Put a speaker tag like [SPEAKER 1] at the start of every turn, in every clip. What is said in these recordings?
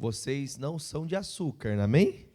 [SPEAKER 1] vocês não são de açúcar, amém?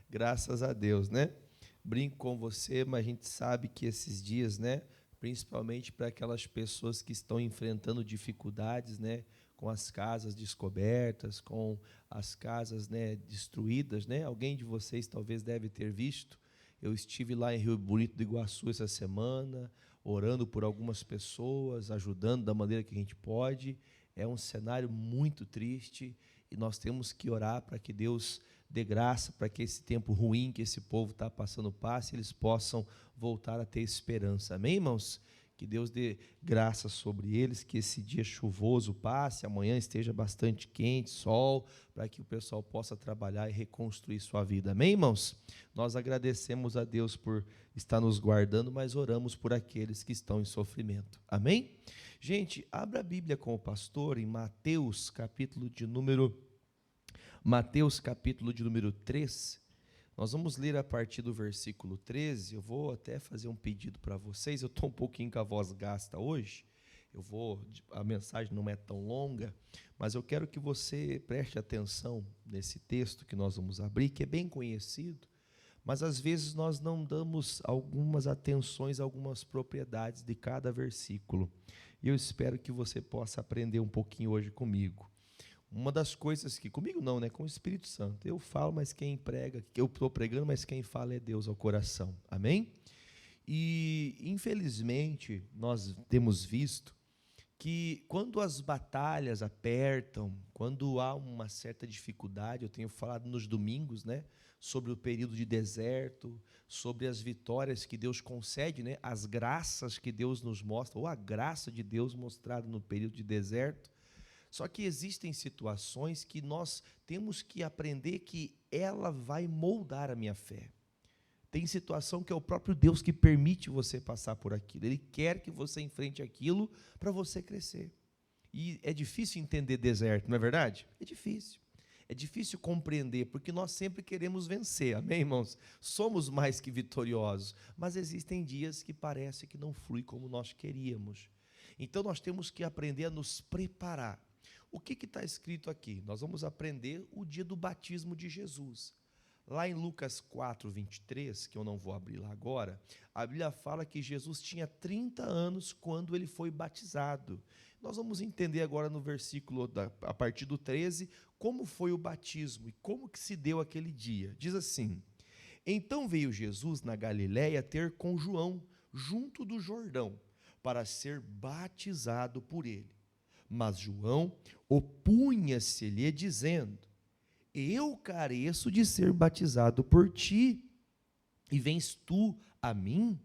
[SPEAKER 1] Graças a Deus, né? Brinco com você, mas a gente sabe que esses dias, né, principalmente para aquelas pessoas que estão enfrentando dificuldades, né, com as casas descobertas, com as casas, né, destruídas, né? Alguém de vocês talvez deve ter visto. Eu estive lá em Rio Bonito do Iguaçu essa semana, orando por algumas pessoas, ajudando da maneira que a gente pode. É um cenário muito triste e nós temos que orar para que Deus dê graça, para que esse tempo ruim que esse povo está passando passe, eles possam voltar a ter esperança. Amém, irmãos? Que Deus dê graça sobre eles, que esse dia chuvoso passe, amanhã esteja bastante quente, sol, para que o pessoal possa trabalhar e reconstruir sua vida. Amém, irmãos? Nós agradecemos a Deus por estar nos guardando, mas oramos por aqueles que estão em sofrimento. Amém? Gente, abra a Bíblia com o pastor em Mateus, capítulo de número 3. Nós vamos ler a partir do versículo 13. Eu vou até fazer um pedido para vocês. Eu estou um pouquinho com a voz gasta hoje. A mensagem não é tão longa, mas eu quero que você preste atenção nesse texto que nós vamos abrir, que é bem conhecido, mas às vezes nós não damos algumas atenções, algumas propriedades de cada versículo. E eu espero que você possa aprender um pouquinho hoje comigo. Uma das coisas que, comigo não, né, com o Espírito Santo, eu falo, mas quem prega, eu estou pregando, mas quem fala é Deus ao coração, amém? E, infelizmente, nós temos visto que quando as batalhas apertam, quando há uma certa dificuldade, eu tenho falado nos domingos, né, sobre o período de deserto, sobre as vitórias que Deus concede, né, as graças que Deus nos mostra, ou a graça de Deus mostrada no período de deserto. Só que existem situações que nós temos que aprender que ela vai moldar a minha fé. Tem situação que é o próprio Deus que permite você passar por aquilo. Ele quer que você enfrente aquilo para você crescer. E é difícil entender deserto, não é verdade? É difícil. É difícil compreender, porque nós sempre queremos vencer, amém, irmãos? Somos mais que vitoriosos, mas existem dias que parece que não flui como nós queríamos. Então nós temos que aprender a nos preparar. O que está escrito aqui? Nós vamos aprender o dia do batismo de Jesus. Lá em Lucas 4, 23, que eu não vou abrir lá agora, a Bíblia fala que Jesus tinha 30 anos quando ele foi batizado. Nós vamos entender agora no versículo, a partir do 13, como foi o batismo e como que se deu aquele dia. Diz assim: então veio Jesus na Galiléia ter com João, junto do Jordão, para ser batizado por ele. Mas João opunha-se-lhe, dizendo: eu careço de ser batizado por ti, e vens tu a mim?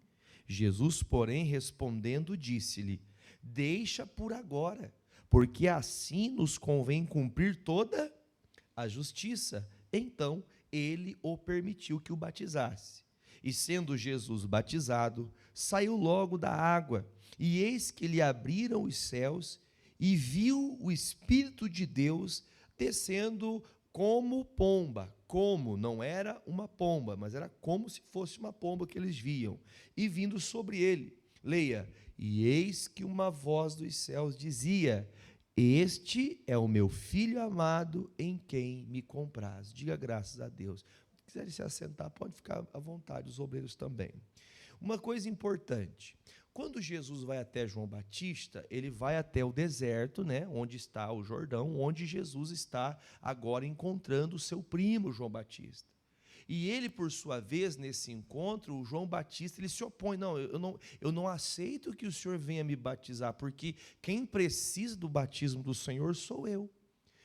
[SPEAKER 1] Jesus, porém, respondendo, disse-lhe: deixa por agora, porque assim nos convém cumprir toda a justiça. Então ele o permitiu que o batizasse. E sendo Jesus batizado, saiu logo da água, e eis que lhe abriram os céus, e viu o Espírito de Deus descendo como pomba. Como não era uma pomba, mas era como se fosse uma pomba que eles viam, e vindo sobre ele. Leia: e eis que uma voz dos céus dizia: este é o meu filho amado, em quem me compraz. Diga graças a Deus. Se quiserem se assentar, pode ficar à vontade, os obreiros também. Uma coisa importante: quando Jesus vai até João Batista, ele vai até o deserto, né, onde está o Jordão, onde Jesus está agora encontrando o seu primo João Batista. E ele, por sua vez, nesse encontro, o João Batista, ele se opõe: não, eu não aceito que o Senhor venha me batizar, porque quem precisa do batismo do Senhor sou eu.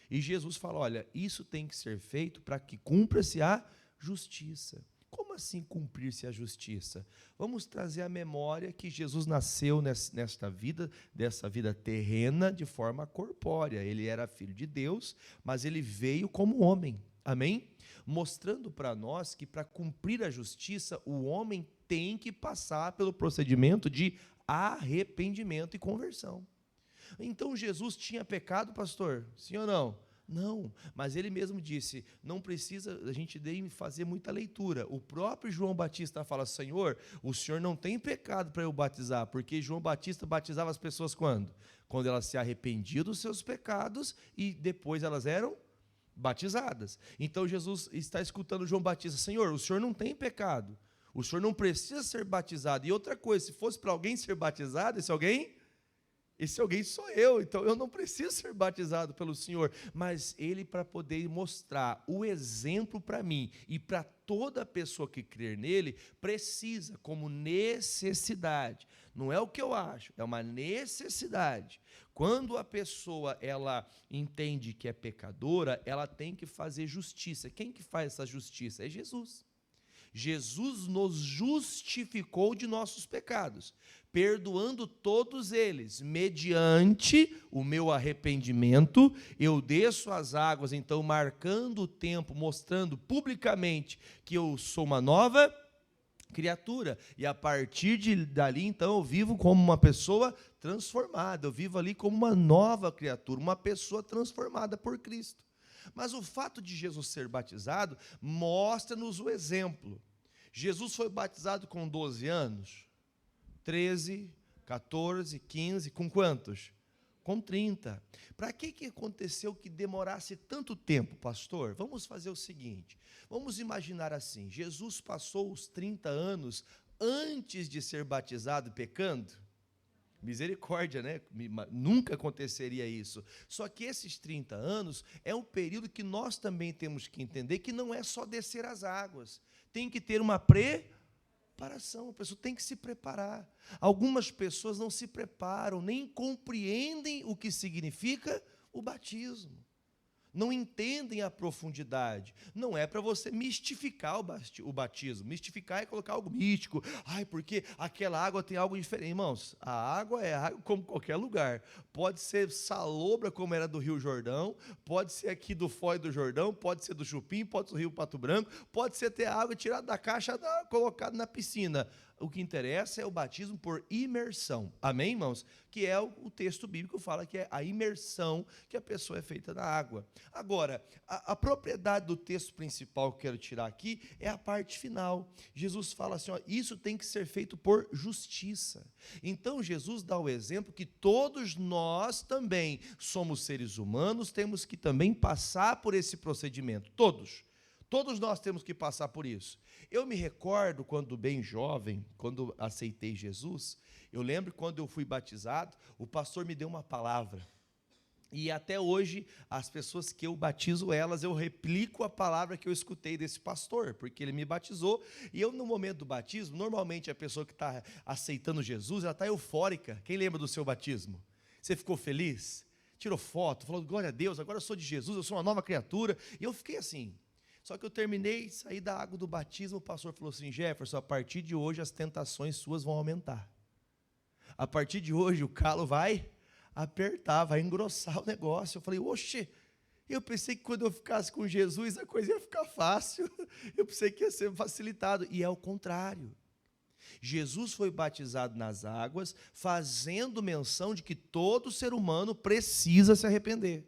[SPEAKER 1] E Jesus fala: olha, isso tem que ser feito para que cumpra-se a justiça. Como assim cumprir-se a justiça? Vamos trazer à memória que Jesus nasceu nesta vida, dessa vida terrena, de forma corpórea. Ele era filho de Deus, mas ele veio como homem, amém? Mostrando para nós que para cumprir a justiça, o homem tem que passar pelo procedimento de arrependimento e conversão. Então Jesus tinha pecado, pastor? Sim ou não? Não, mas ele mesmo disse, não precisa a gente fazer muita leitura. O próprio João Batista fala, Senhor, o Senhor não tem pecado para eu batizar, porque João Batista batizava as pessoas quando? Quando elas se arrependiam dos seus pecados e depois elas eram batizadas. Então Jesus está escutando João Batista, Senhor, o Senhor não tem pecado, o Senhor não precisa ser batizado. E outra coisa, se fosse para alguém ser batizado, esse alguém sou eu, então eu não preciso ser batizado pelo Senhor, mas ele, para poder mostrar o exemplo para mim e para toda pessoa que crer nele, precisa, como necessidade, não é o que eu acho, é uma necessidade. Quando a pessoa ela entende que é pecadora, ela tem que fazer justiça. Quem que faz essa justiça? É Jesus. Jesus nos justificou de nossos pecados, perdoando todos eles, mediante o meu arrependimento, eu desço as águas, então marcando o tempo, mostrando publicamente que eu sou uma nova criatura, e a partir dali, então, eu vivo como uma pessoa transformada, eu vivo ali como uma nova criatura, uma pessoa transformada por Cristo. Mas o fato de Jesus ser batizado mostra-nos o exemplo. Jesus foi batizado com 12 anos, 13, 14, 15, com quantos? Com 30. Para que aconteceu que demorasse tanto tempo, pastor? Vamos fazer o seguinte, vamos imaginar assim, Jesus passou os 30 anos antes de ser batizado pecando? Misericórdia, né? Nunca aconteceria isso. Só que esses 30 anos é um período que nós também temos que entender que não é só descer as águas. Tem que ter uma preparação, a pessoa tem que se preparar. Algumas pessoas não se preparam, nem compreendem o que significa o batismo. Não entendem a profundidade. Não é para você mistificar o batismo. Mistificar é colocar algo místico. Ai, porque aquela água tem algo diferente. Irmãos, a água é água como qualquer lugar. Pode ser salobra, como era do Rio Jordão, pode ser aqui do Foz do Jordão, pode ser do Chupim, pode ser do Rio Pato Branco, pode ser ter água tirada da caixa, colocada na piscina. O que interessa é o batismo por imersão. Amém, irmãos? Que é o texto bíblico fala que é a imersão que a pessoa é feita na água. Agora, a propriedade do texto principal que eu quero tirar aqui é a parte final. Jesus fala assim, ó, isso tem que ser feito por justiça. Então, Jesus dá o exemplo que todos nós também somos seres humanos, temos que também passar por esse procedimento. Todos nós temos que passar por isso. Eu me recordo quando bem jovem, quando aceitei Jesus, eu lembro quando eu fui batizado, o pastor me deu uma palavra. E até hoje, as pessoas que eu batizo elas, eu replico a palavra que eu escutei desse pastor, porque ele me batizou. E eu, no momento do batismo, normalmente a pessoa que está aceitando Jesus, ela está eufórica. Quem lembra do seu batismo? Você ficou feliz? Tirou foto, falou, glória a Deus, agora eu sou de Jesus, eu sou uma nova criatura. E eu fiquei assim. Só que eu terminei, saí da água do batismo, o pastor falou assim, Jefferson, a partir de hoje as tentações suas vão aumentar. A partir de hoje o calo vai apertar, vai engrossar o negócio. Eu falei, oxe, eu pensei que quando eu ficasse com Jesus a coisa ia ficar fácil. Eu pensei que ia ser facilitado. E é o contrário. Jesus foi batizado nas águas, fazendo menção de que todo ser humano precisa se arrepender.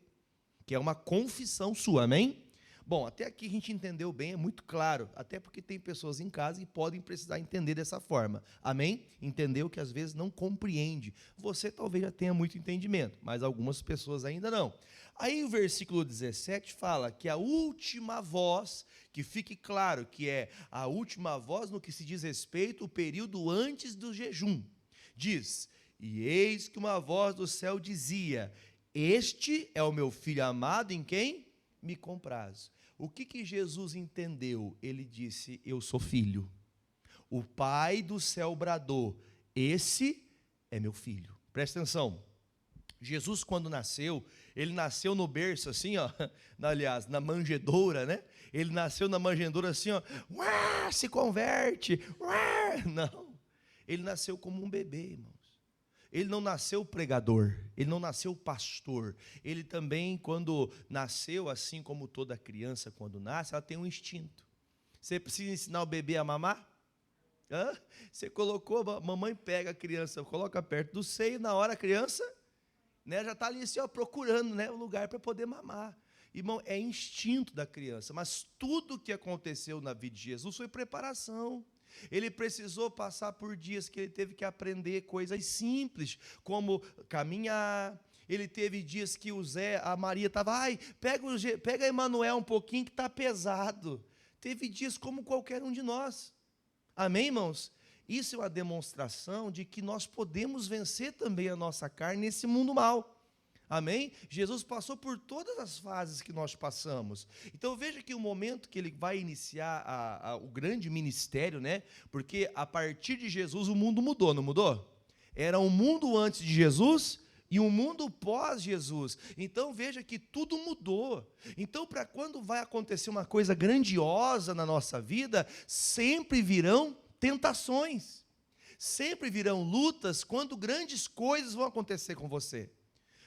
[SPEAKER 1] Que é uma confissão sua, amém? Bom, até aqui a gente entendeu bem, é muito claro, até porque tem pessoas em casa e podem precisar entender dessa forma, amém? Entendeu que às vezes não compreende, você talvez já tenha muito entendimento, mas algumas pessoas ainda não. Aí o versículo 17 fala que a última voz, que fique claro que é a última voz no que se diz respeito ao período antes do jejum, diz, e eis que uma voz do céu dizia, este é o meu filho amado em quem me comprazo. O que Jesus entendeu? Ele disse, eu sou filho. O Pai do céu bradou, esse é meu filho. Presta atenção. Jesus, quando nasceu, ele nasceu no berço assim, ó, aliás, na manjedoura, né? Ele nasceu na manjedoura assim, ó, uá, se converte, uá. Não, ele nasceu como um bebê, irmão. Ele não nasceu pregador, ele não nasceu pastor, ele também, quando nasceu, assim como toda criança, quando nasce, ela tem um instinto. Você precisa ensinar o bebê a mamar? Hã? Você colocou, a mamãe pega a criança, coloca perto do seio, na hora a criança, né, já está ali assim, ó, procurando, né, um lugar para poder mamar. Irmão, é instinto da criança, mas tudo que aconteceu na vida de Jesus foi preparação. Ele precisou passar por dias que ele teve que aprender coisas simples, como caminhar. Ele teve dias que a Maria estava, pega Emanuel um pouquinho que está pesado. Teve dias como qualquer um de nós. Amém, irmãos? Isso é uma demonstração de que nós podemos vencer também a nossa carne nesse mundo mal. Amém? Jesus passou por todas as fases que nós passamos. Então veja que o momento que ele vai iniciar o grande ministério, né? Porque a partir de Jesus o mundo mudou, não mudou? Era um mundo antes de Jesus e um mundo pós-Jesus. Então veja que tudo mudou. Então, para quando vai acontecer uma coisa grandiosa na nossa vida, sempre virão tentações. Sempre virão lutas quando grandes coisas vão acontecer com você.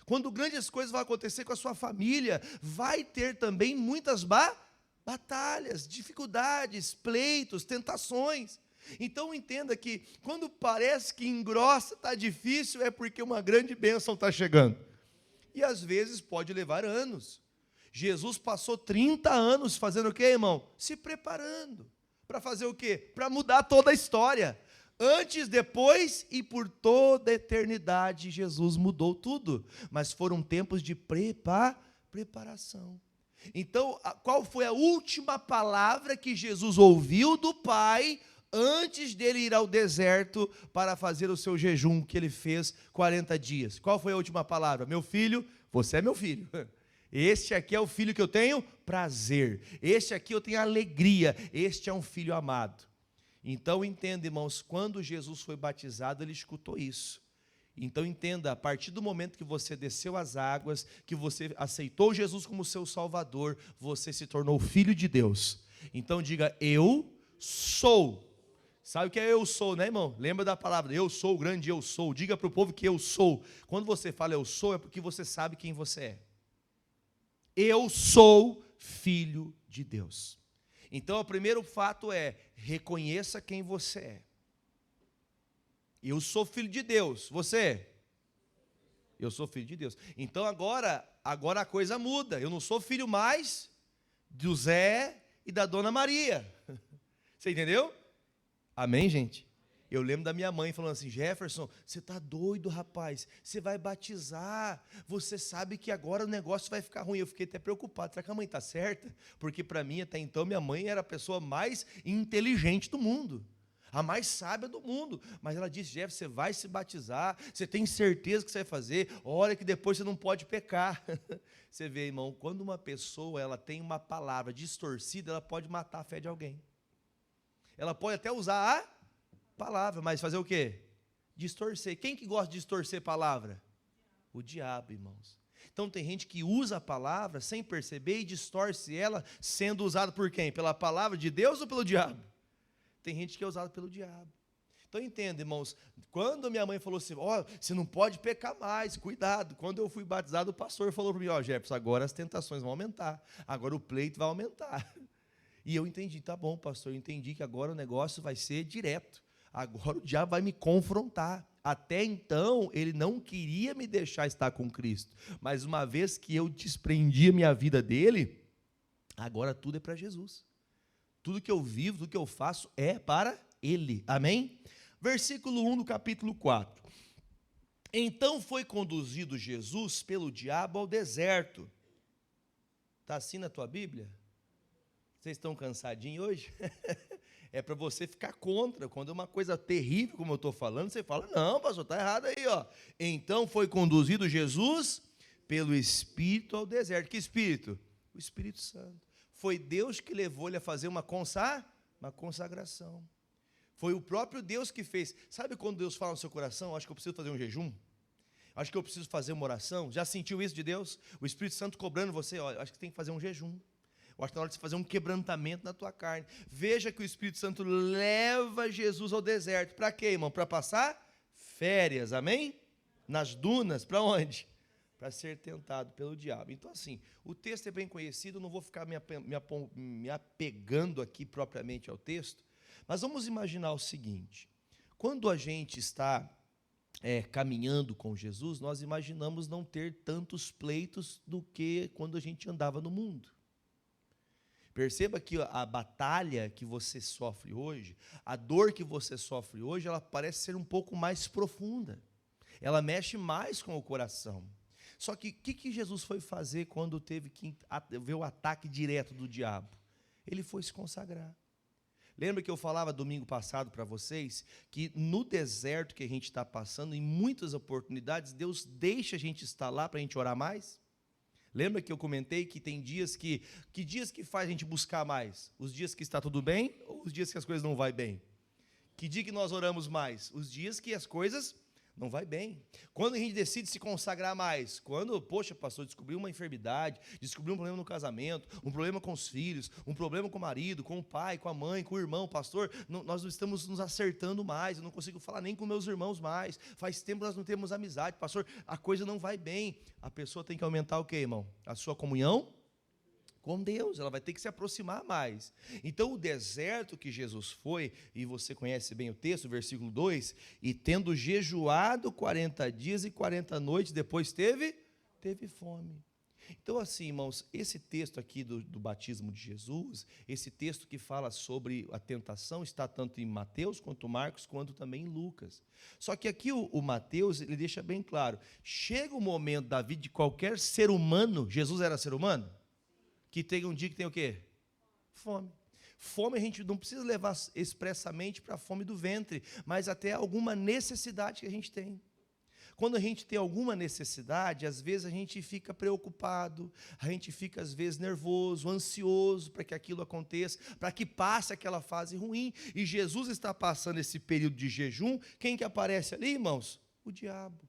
[SPEAKER 1] Quando grandes coisas vão acontecer com a sua família, vai ter também muitas batalhas, dificuldades, pleitos, tentações. Então entenda que quando parece que engrossa, está difícil, é porque uma grande bênção está chegando. E às vezes pode levar anos. Jesus passou 30 anos fazendo o quê, irmão? Se preparando. Para fazer o quê? Para mudar toda a história. Antes, depois e por toda a eternidade, Jesus mudou tudo. Mas foram tempos de preparação. Então, qual foi a última palavra que Jesus ouviu do Pai antes dele ir ao deserto para fazer o seu jejum que ele fez 40 dias? Qual foi a última palavra? Meu filho, você é meu filho. Este aqui é o filho que eu tenho prazer. Este aqui eu tenho alegria. Este é um filho amado. Então entenda, irmãos, quando Jesus foi batizado, ele escutou isso. Então entenda, a partir do momento que você desceu as águas, que você aceitou Jesus como seu Salvador, você se tornou filho de Deus. Então diga, eu sou. Sabe o que é eu sou, né, irmão? Lembra da palavra, eu sou o grande eu sou. Diga para o povo que eu sou. Quando você fala eu sou, é porque você sabe quem você é. Eu sou filho de Deus. Então, o primeiro fato é, reconheça quem você é. Eu sou filho de Deus, você? Eu sou filho de Deus. Então, agora a coisa muda. Eu não sou filho mais do Zé e da Dona Maria. Você entendeu? Amém, gente? Eu lembro da minha mãe falando assim, Jefferson, você está doido, rapaz, você vai batizar, você sabe que agora o negócio vai ficar ruim. Eu fiquei até preocupado, será que a mãe está certa? Porque para mim, até então, minha mãe era a pessoa mais inteligente do mundo, a mais sábia do mundo, mas ela disse, Jefferson, você vai se batizar, você tem certeza que você vai fazer, olha que depois você não pode pecar. Você vê, irmão, quando uma pessoa ela tem uma palavra distorcida, ela pode matar a fé de alguém. Ela pode até usar a palavra, mas fazer o quê? Distorcer. Quem que gosta de distorcer palavra? O diabo, irmãos. Então tem gente que usa a palavra sem perceber e distorce ela, sendo usada por quem? Pela palavra de Deus ou pelo diabo? Tem gente que é usada pelo diabo. Então entenda, irmãos, quando minha mãe falou assim, você não pode pecar mais, cuidado. Quando eu fui batizado, o pastor falou para mim, Jefferson, agora as tentações vão aumentar, agora o pleito vai aumentar. E eu entendi, tá bom, pastor, eu entendi que agora o negócio vai ser direto. Agora o diabo vai me confrontar. Até então, ele não queria me deixar estar com Cristo. Mas uma vez que eu desprendi a minha vida dele, agora tudo é para Jesus. Tudo que eu vivo, tudo que eu faço é para Ele. Amém? Versículo 1 do capítulo 4. Então foi conduzido Jesus pelo diabo ao deserto. Está assim na tua Bíblia? Vocês estão cansadinhos hoje? É para você ficar contra. Quando é uma coisa terrível, como eu estou falando, você fala, não, pastor, está errado aí. Então foi conduzido Jesus pelo Espírito ao deserto. Que Espírito? O Espírito Santo. Foi Deus que levou ele a fazer uma consagração. Foi o próprio Deus que fez. Sabe quando Deus fala no seu coração, acho que eu preciso fazer um jejum? Acho que eu preciso fazer uma oração? Já sentiu isso de Deus? O Espírito Santo cobrando você, acho que tem que fazer um jejum. Eu acho que na hora de você fazer um quebrantamento na tua carne. Veja que o Espírito Santo leva Jesus ao deserto. Para quê, irmão? Para passar férias, amém? Nas dunas, para onde? Para ser tentado pelo diabo. Então assim, o texto é bem conhecido, não vou ficar me apegando aqui propriamente ao texto, mas vamos imaginar o seguinte, quando a gente está caminhando com Jesus, nós imaginamos não ter tantos pleitos do que quando a gente andava no mundo. Perceba que a batalha que você sofre hoje, a dor que você sofre hoje, ela parece ser um pouco mais profunda. Ela mexe mais com o coração. Só que o que Jesus foi fazer quando teve que ver o ataque direto do diabo? Ele foi se consagrar. Lembra que eu falava domingo passado para vocês que no deserto que a gente está passando, em muitas oportunidades, Deus deixa a gente estar lá para a gente orar mais? Lembra que eu comentei que tem dias que dias que faz a gente buscar mais? Os dias que está tudo bem ou os dias que as coisas não vai bem? Que dia que nós oramos mais? Os dias que as coisas não vai bem. Quando a gente decide se consagrar mais? Quando, poxa, pastor, descobriu uma enfermidade, descobriu um problema no casamento, um problema com os filhos, um problema com o marido, com o pai, com a mãe, com o irmão, pastor, nós não estamos nos acertando mais, eu não consigo falar nem com meus irmãos mais, faz tempo que nós não temos amizade, pastor, a coisa não vai bem. A pessoa tem que aumentar o quê, irmão? A sua comunhão com Deus, ela vai ter que se aproximar mais. Então o deserto que Jesus foi, e você conhece bem o texto, versículo 2, e tendo jejuado 40 dias e 40 noites, depois teve fome. Então assim, irmãos, esse texto aqui do batismo de Jesus, esse texto que fala sobre a tentação, está tanto em Mateus, quanto Marcos, quanto também em Lucas. Só que aqui o Mateus, ele deixa bem claro, chega o momento da vida de qualquer ser humano, Jesus era ser humano? Que tem um dia que tem o quê? Fome. Fome a gente não precisa levar expressamente para a fome do ventre, mas até alguma necessidade que a gente tem. Quando a gente tem alguma necessidade, às vezes a gente fica preocupado, a gente fica às vezes nervoso, ansioso para que aquilo aconteça, para que passe aquela fase ruim. E Jesus está passando esse período de jejum, quem que aparece ali, irmãos? O diabo.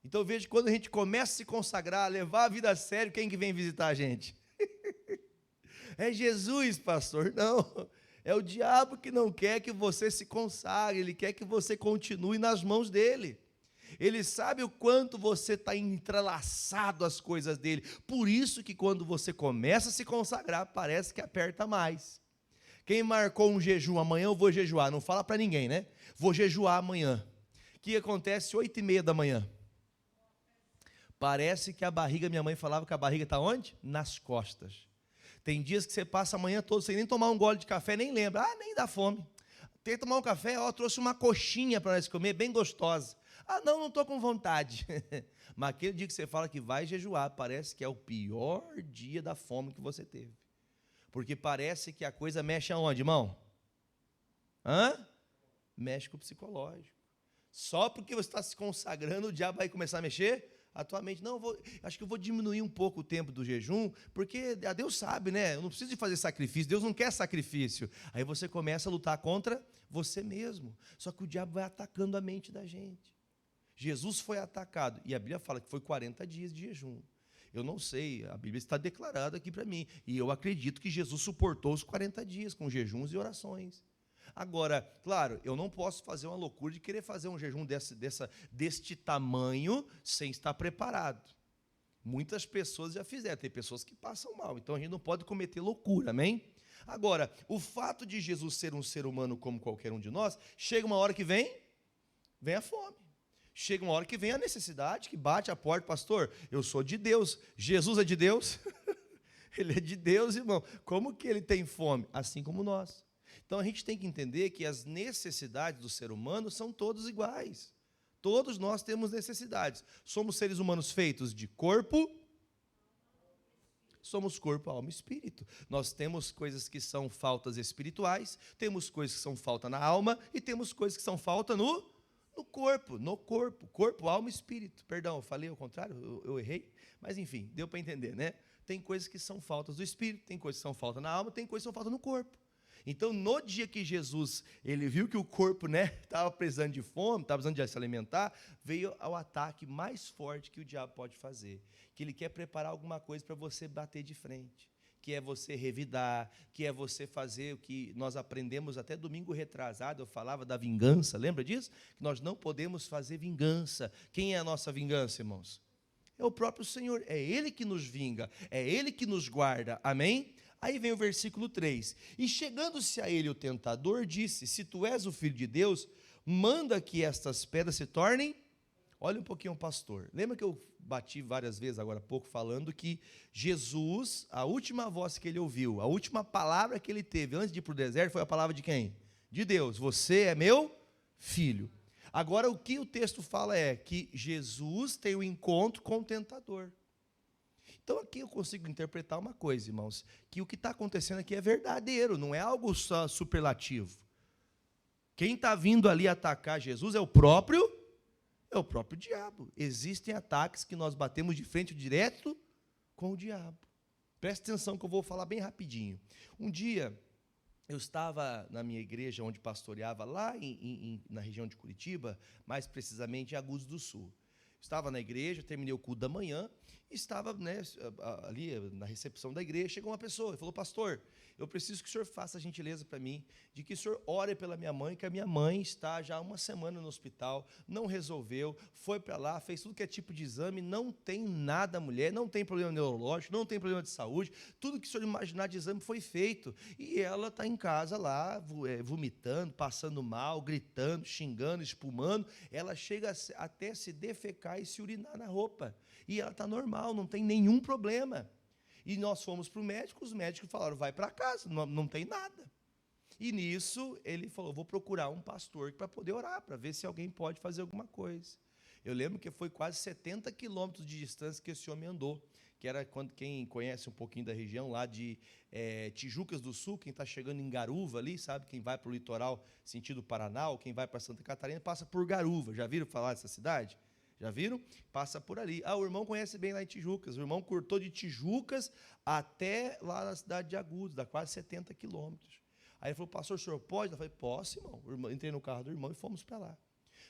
[SPEAKER 1] Então eu vejo que quando a gente começa a se consagrar, a levar a vida a sério, quem que vem visitar a gente? É Jesus, pastor? Não, é o diabo que não quer que você se consagre, ele quer que você continue nas mãos dele. Ele sabe o quanto você está entrelaçado às coisas dele, por isso que quando você começa a se consagrar, parece que aperta mais. Quem marcou um jejum, amanhã eu vou jejuar, não fala para ninguém, né? Vou jejuar amanhã. O que acontece 8h30 da manhã? Parece que a barriga, minha mãe falava que a barriga está onde? Nas costas. Tem dias que você passa a manhã toda sem nem tomar um gole de café, nem lembra. Nem dá fome. Tem que tomar um café, trouxe uma coxinha para nós comer, bem gostosa. Não estou com vontade. Mas aquele dia que você fala que vai jejuar, parece que é o pior dia da fome que você teve. Porque parece que a coisa mexe aonde, irmão? Mexe com o psicológico. Só porque você está se consagrando, o diabo vai começar a mexer? Atualmente, acho que eu vou diminuir um pouco o tempo do jejum, porque Deus sabe, né? Eu não preciso de fazer sacrifício, Deus não quer sacrifício. Aí você começa a lutar contra você mesmo. Só que o diabo vai atacando a mente da gente. Jesus foi atacado, e a Bíblia fala que foi 40 dias de jejum. Eu não sei, a Bíblia está declarada aqui para mim, e eu acredito que Jesus suportou os 40 dias com jejuns e orações. Agora, claro, eu não posso fazer uma loucura de querer fazer um jejum deste tamanho sem estar preparado. Muitas pessoas já fizeram, tem pessoas que passam mal, então a gente não pode cometer loucura, amém? Agora, o fato de Jesus ser um ser humano como qualquer um de nós, chega uma hora que vem a fome. Chega uma hora que vem a necessidade, que bate a porta, pastor, eu sou de Deus, Jesus é de Deus? Ele é de Deus, irmão. Como que ele tem fome? Assim como nós. Então, a gente tem que entender que as necessidades do ser humano são todas iguais. Todos nós temos necessidades. Somos seres humanos feitos de corpo, somos corpo, alma e espírito. Nós temos coisas que são faltas espirituais, temos coisas que são falta na alma e temos coisas que são falta no corpo, alma e espírito. Perdão, eu falei ao contrário, eu errei, mas enfim, deu para entender, né? Tem coisas que são faltas do espírito, tem coisas que são falta na alma, tem coisas que são falta no corpo. Então, no dia que Jesus, ele viu que o corpo, estava precisando de fome, estava precisando de se alimentar, veio ao ataque mais forte que o diabo pode fazer, que ele quer preparar alguma coisa para você bater de frente, que é você revidar, que é você fazer o que nós aprendemos até domingo retrasado, eu falava da vingança, lembra disso? Que nós não podemos fazer vingança. Quem é a nossa vingança, irmãos? É o próprio Senhor, é Ele que nos vinga, é Ele que nos guarda, amém? Aí vem o versículo 3, e chegando-se a ele o tentador, disse, se tu és o Filho de Deus, manda que estas pedras se tornem... Olha um pouquinho o pastor. Lembra que eu bati várias vezes agora há pouco falando que Jesus, a última voz que ele ouviu, a última palavra que ele teve antes de ir para o deserto foi a palavra de quem? De Deus. Você é meu filho. Agora o que o texto fala é que Jesus tem um encontro com o tentador. Então aqui eu consigo interpretar uma coisa, irmãos, que o que está acontecendo aqui é verdadeiro, não é algo só superlativo. Quem está vindo ali atacar Jesus é o próprio diabo. Existem ataques que nós batemos de frente direto com o diabo. Presta atenção que eu vou falar bem rapidinho. Um dia, eu estava na minha igreja, onde pastoreava, lá na região de Curitiba, mais precisamente em Agudos do Sul. Estava na igreja, terminei o culto da manhã, e estava, ali na recepção da igreja, chegou uma pessoa e falou: pastor, eu preciso que o senhor faça a gentileza para mim, de que o senhor ore pela minha mãe, que a minha mãe está já há uma semana no hospital, não resolveu, foi para lá, fez tudo que é tipo de exame, não tem nada, mulher, não tem problema neurológico, não tem problema de saúde, tudo que o senhor imaginar de exame foi feito, e ela está em casa lá, vomitando, passando mal, gritando, xingando, espumando, ela chega até se defecar e se urinar na roupa, e ela está normal, não tem nenhum problema. E nós fomos para o médico, os médicos falaram: vai para casa, não tem nada. E nisso ele falou: vou procurar um pastor para poder orar, para ver se alguém pode fazer alguma coisa. Eu lembro que foi quase 70 quilômetros de distância que esse homem andou, que era quem conhece um pouquinho da região lá de Tijucas do Sul, quem está chegando em Garuva ali, sabe, quem vai para o litoral sentido Paraná, ou quem vai para Santa Catarina, passa por Garuva. Já viram falar dessa cidade? Já viram? Passa por ali. O irmão conhece bem lá em Tijucas. O irmão cortou de Tijucas até lá na cidade de Agudos, dá quase 70 quilômetros. Aí ele falou: pastor, o senhor pode? Eu falei: posso, irmão. Entrei no carro do irmão e fomos para lá.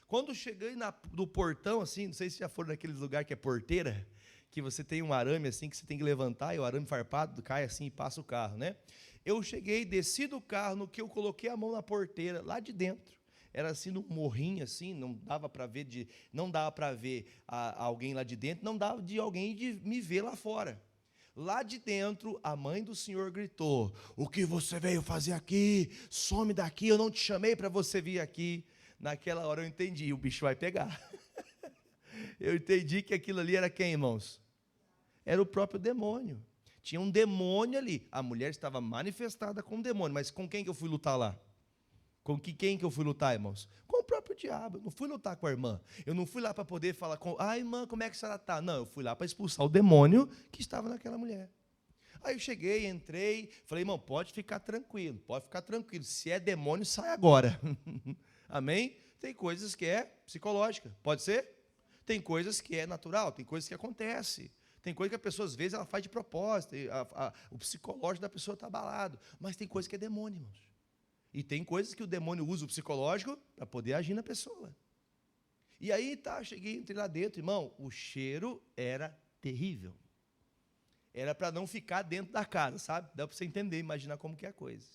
[SPEAKER 1] Quando cheguei no portão, assim, não sei se já foram naqueles lugares que é porteira, que você tem um arame assim, que você tem que levantar, e o arame farpado cai assim e passa o carro, né? Eu cheguei, desci do carro, no que eu coloquei a mão na porteira, lá de dentro. Era assim, num morrinho assim, não dava para ver, alguém lá de dentro, não dava de alguém de me ver lá fora. Lá de dentro, a mãe do senhor gritou: o que você veio fazer aqui? Some daqui, eu não te chamei para você vir aqui. Naquela hora eu entendi: o bicho vai pegar. Eu entendi que aquilo ali era quem, irmãos? Era o próprio demônio. Tinha um demônio ali. A mulher estava manifestada com um demônio, mas com quem que eu fui lutar lá? Com quem que eu fui lutar, irmãos? Com o próprio diabo. Eu não fui lutar com a irmã. Eu não fui lá para poder falar com... irmã, como é que a senhora está? Não, eu fui lá para expulsar o demônio que estava naquela mulher. Aí eu cheguei, entrei, falei: irmão, pode ficar tranquilo. Se é demônio, sai agora. Amém? Tem coisas que é psicológica. Pode ser? Tem coisas que é natural, tem coisas que acontecem. Tem coisa que a pessoa, às vezes, ela faz de propósito. O psicológico da pessoa está abalado. Mas tem coisa que é demônio, irmãos. E tem coisas que o demônio usa o psicológico para poder agir na pessoa. E aí, entrei lá dentro, irmão, o cheiro era terrível. Era para não ficar dentro da casa, sabe? Dá para você entender, imaginar como que é a coisa.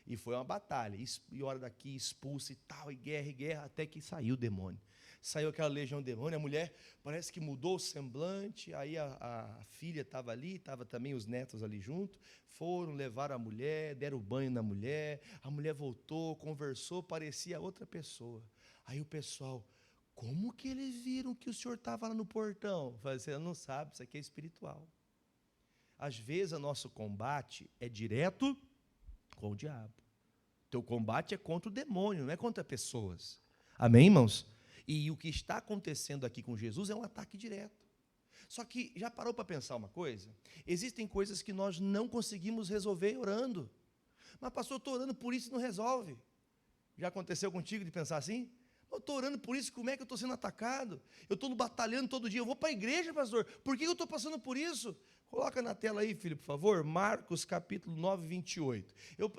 [SPEAKER 1] E foi uma batalha, e hora daqui, expulsa e tal, e guerra, até que saiu o demônio. Saiu aquela legião de demônio, a mulher parece que mudou o semblante, aí a filha estava ali, estava também os netos ali junto, foram, levaram a mulher, deram banho na mulher, a mulher voltou, conversou, parecia outra pessoa. Aí o pessoal: como que eles viram que o senhor estava lá no portão? Você não sabe, isso aqui é espiritual. Às vezes o nosso combate é direto com o diabo. Teu combate é contra o demônio, não é contra pessoas. Amém, irmãos? E o que está acontecendo aqui com Jesus é um ataque direto. Só que, já parou para pensar uma coisa? Existem coisas que nós não conseguimos resolver orando. Mas, pastor, eu estou orando por isso e não resolve. Já aconteceu contigo de pensar assim? Eu estou orando por isso, como é que eu estou sendo atacado? Eu estou batalhando todo dia, eu vou para a igreja, pastor, por que eu estou passando por isso? Coloca na tela aí, filho, por favor, Marcos capítulo 9, 28.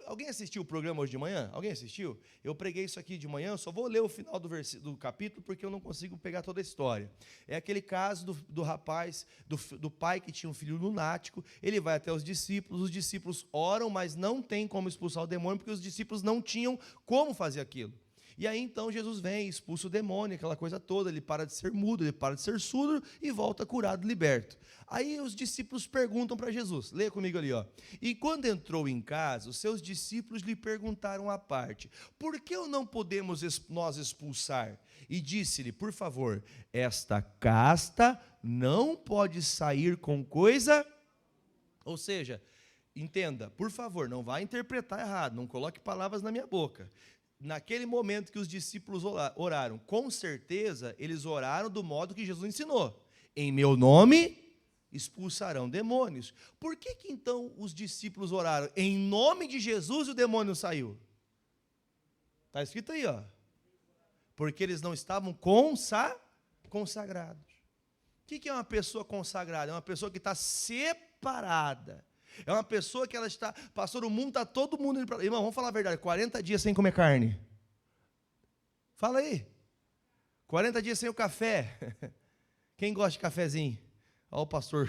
[SPEAKER 1] Alguém assistiu o programa hoje de manhã? Alguém assistiu? Eu preguei isso aqui de manhã, só vou ler o final do capítulo, porque eu não consigo pegar toda a história. É aquele caso do rapaz, do pai que tinha um filho lunático, ele vai até os discípulos oram, mas não tem como expulsar o demônio, porque os discípulos não tinham como fazer aquilo. E aí então Jesus vem, expulsa o demônio, aquela coisa toda, ele para de ser mudo, ele para de ser surdo e volta curado, liberto. Aí os discípulos perguntam para Jesus, leia comigo ali, ó. E quando entrou em casa, os seus discípulos lhe perguntaram à parte, por que não podemos nós expulsar? E disse-lhe, por favor, esta casta não pode sair com coisa... Ou seja, entenda, por favor, não vá interpretar errado, não coloque palavras na minha boca. Naquele momento que os discípulos oraram, com certeza eles oraram do modo que Jesus ensinou. Em meu nome expulsarão demônios. Por que então os discípulos oraram? Em nome de Jesus o demônio saiu. Está escrito aí, ó. Porque eles não estavam consagrados. O que é uma pessoa consagrada? É uma pessoa que está separada. É uma pessoa que ela está... Pastor, o mundo está todo mundo... Irmão, vamos falar a verdade. 40 dias sem comer carne. Fala aí. 40 dias sem o café. Quem gosta de cafezinho? Olha o pastor.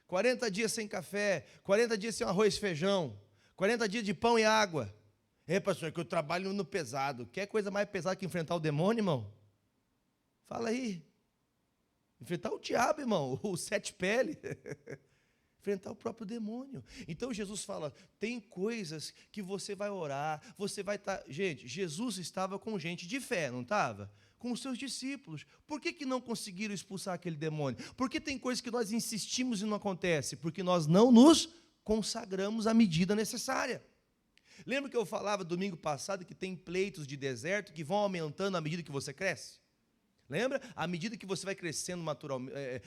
[SPEAKER 1] 40 dias sem café. 40 dias sem arroz e feijão. 40 dias de pão e água. Pastor, é que eu trabalho no pesado. Quer coisa mais pesada que enfrentar o demônio, irmão? Fala aí. Enfrentar o diabo, irmão, o sete pele. Enfrentar o próprio demônio. Então Jesus fala, tem coisas que você vai orar, você vai estar... Gente, Jesus estava com gente de fé, não estava? Com os seus discípulos. Por que não conseguiram expulsar aquele demônio? Porque tem coisas que nós insistimos e não acontece? Porque nós não nos consagramos à medida necessária. Lembra que eu falava domingo passado que tem pleitos de deserto que vão aumentando à medida que você cresce? Lembra? À medida que você vai crescendo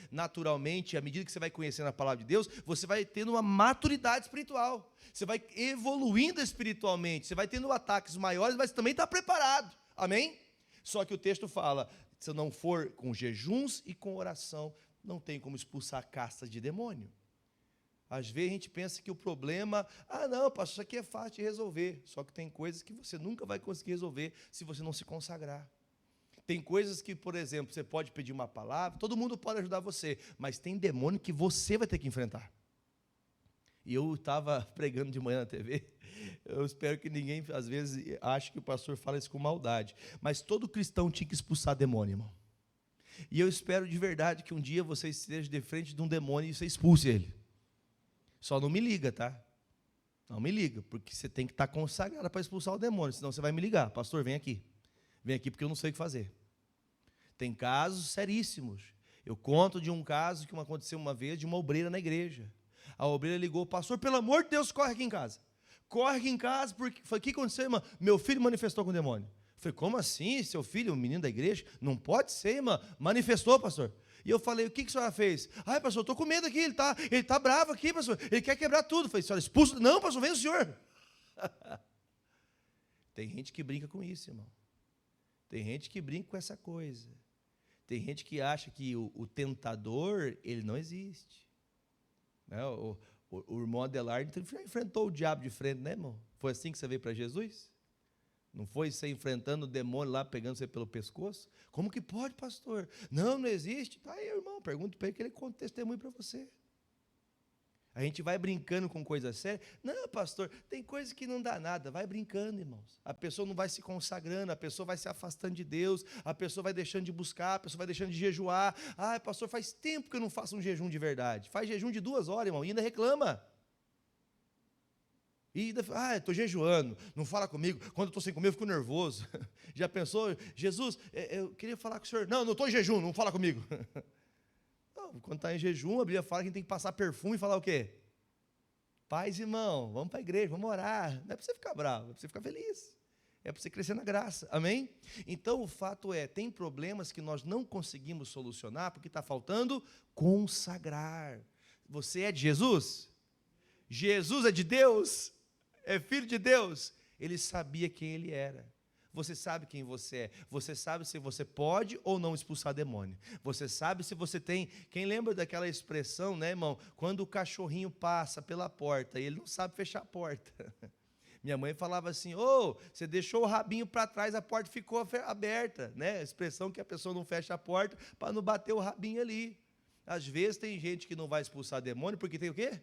[SPEAKER 1] naturalmente, à medida que você vai conhecendo a palavra de Deus, você vai tendo uma maturidade espiritual. Você vai evoluindo espiritualmente, você vai tendo ataques maiores, mas também está preparado. Amém? Só que o texto fala, se não for com jejuns e com oração, não tem como expulsar a casta de demônio. Às vezes a gente pensa que o problema, não, pastor, isso aqui é fácil de resolver. Só que tem coisas que você nunca vai conseguir resolver se você não se consagrar. Tem coisas que, por exemplo, você pode pedir uma palavra, todo mundo pode ajudar você, mas tem demônio que você vai ter que enfrentar. E eu estava pregando de manhã na TV, eu espero que ninguém, às vezes, ache que o pastor fala isso com maldade, mas todo cristão tinha que expulsar demônio, irmão. E eu espero de verdade que um dia você esteja de frente de um demônio e você expulse ele. Só não me liga, tá? Não me liga, porque você tem que estar consagrado para expulsar o demônio, senão você vai me ligar. Pastor, vem aqui. Vem aqui porque eu não sei o que fazer. Tem casos seríssimos. Eu conto de um caso que aconteceu uma vez de uma obreira na igreja. A obreira ligou, pastor, pelo amor de Deus, corre aqui em casa. Corre aqui em casa, porque foi o que aconteceu, irmã? Meu filho manifestou com o demônio. Eu falei, como assim? Seu filho, um menino da igreja? Não pode ser, irmã. Manifestou, pastor. E eu falei, o que a senhora fez? Pastor, eu estou com medo aqui, ele está bravo aqui, pastor. Ele quer quebrar tudo. Eu falei, senhora, expulsa. Não, pastor, vem o senhor. Tem gente que brinca com isso, irmão. Tem gente que brinca com essa coisa. Tem gente que acha que o tentador, ele não existe. Né? O irmão Adelardo enfrentou o diabo de frente, né, irmão? Foi assim que você veio para Jesus? Não foi você enfrentando o demônio lá, pegando você pelo pescoço? Como que pode, pastor? Não existe. Tá aí, irmão, pergunta para ele que ele conta testemunho para você. A gente vai brincando com coisa séria. Não, pastor, tem coisa que não dá nada. Vai brincando, irmãos. A pessoa não vai se consagrando, a pessoa vai se afastando de Deus, a pessoa vai deixando de buscar, a pessoa vai deixando de jejuar. Pastor, faz tempo que eu não faço um jejum de verdade. Faz jejum de 2 horas, irmão, e ainda reclama. E ainda, estou jejuando, não fala comigo. Quando eu estou sem comer, eu fico nervoso. Já pensou? Jesus, eu queria falar com o senhor. Não estou em jejum, não fala comigo. Quando está em jejum, a Bíblia fala que a gente tem que passar perfume e falar o quê? Paz, irmão, vamos para a igreja, vamos orar. Não é para você ficar bravo, é para você ficar feliz. É para você crescer na graça, amém? Então, o fato é, tem problemas que nós não conseguimos solucionar porque está faltando consagrar. Você é de Jesus? Jesus é de Deus? É filho de Deus? Ele sabia quem ele era. Você sabe quem você é. Você sabe se você pode ou não expulsar demônio. Você sabe se você tem... Quem lembra daquela expressão, né, irmão? Quando o cachorrinho passa pela porta e ele não sabe fechar a porta. Minha mãe falava assim, você deixou o rabinho para trás, a porta ficou aberta. Né? A expressão que a pessoa não fecha a porta para não bater o rabinho ali. Às vezes tem gente que não vai expulsar demônio porque tem o quê?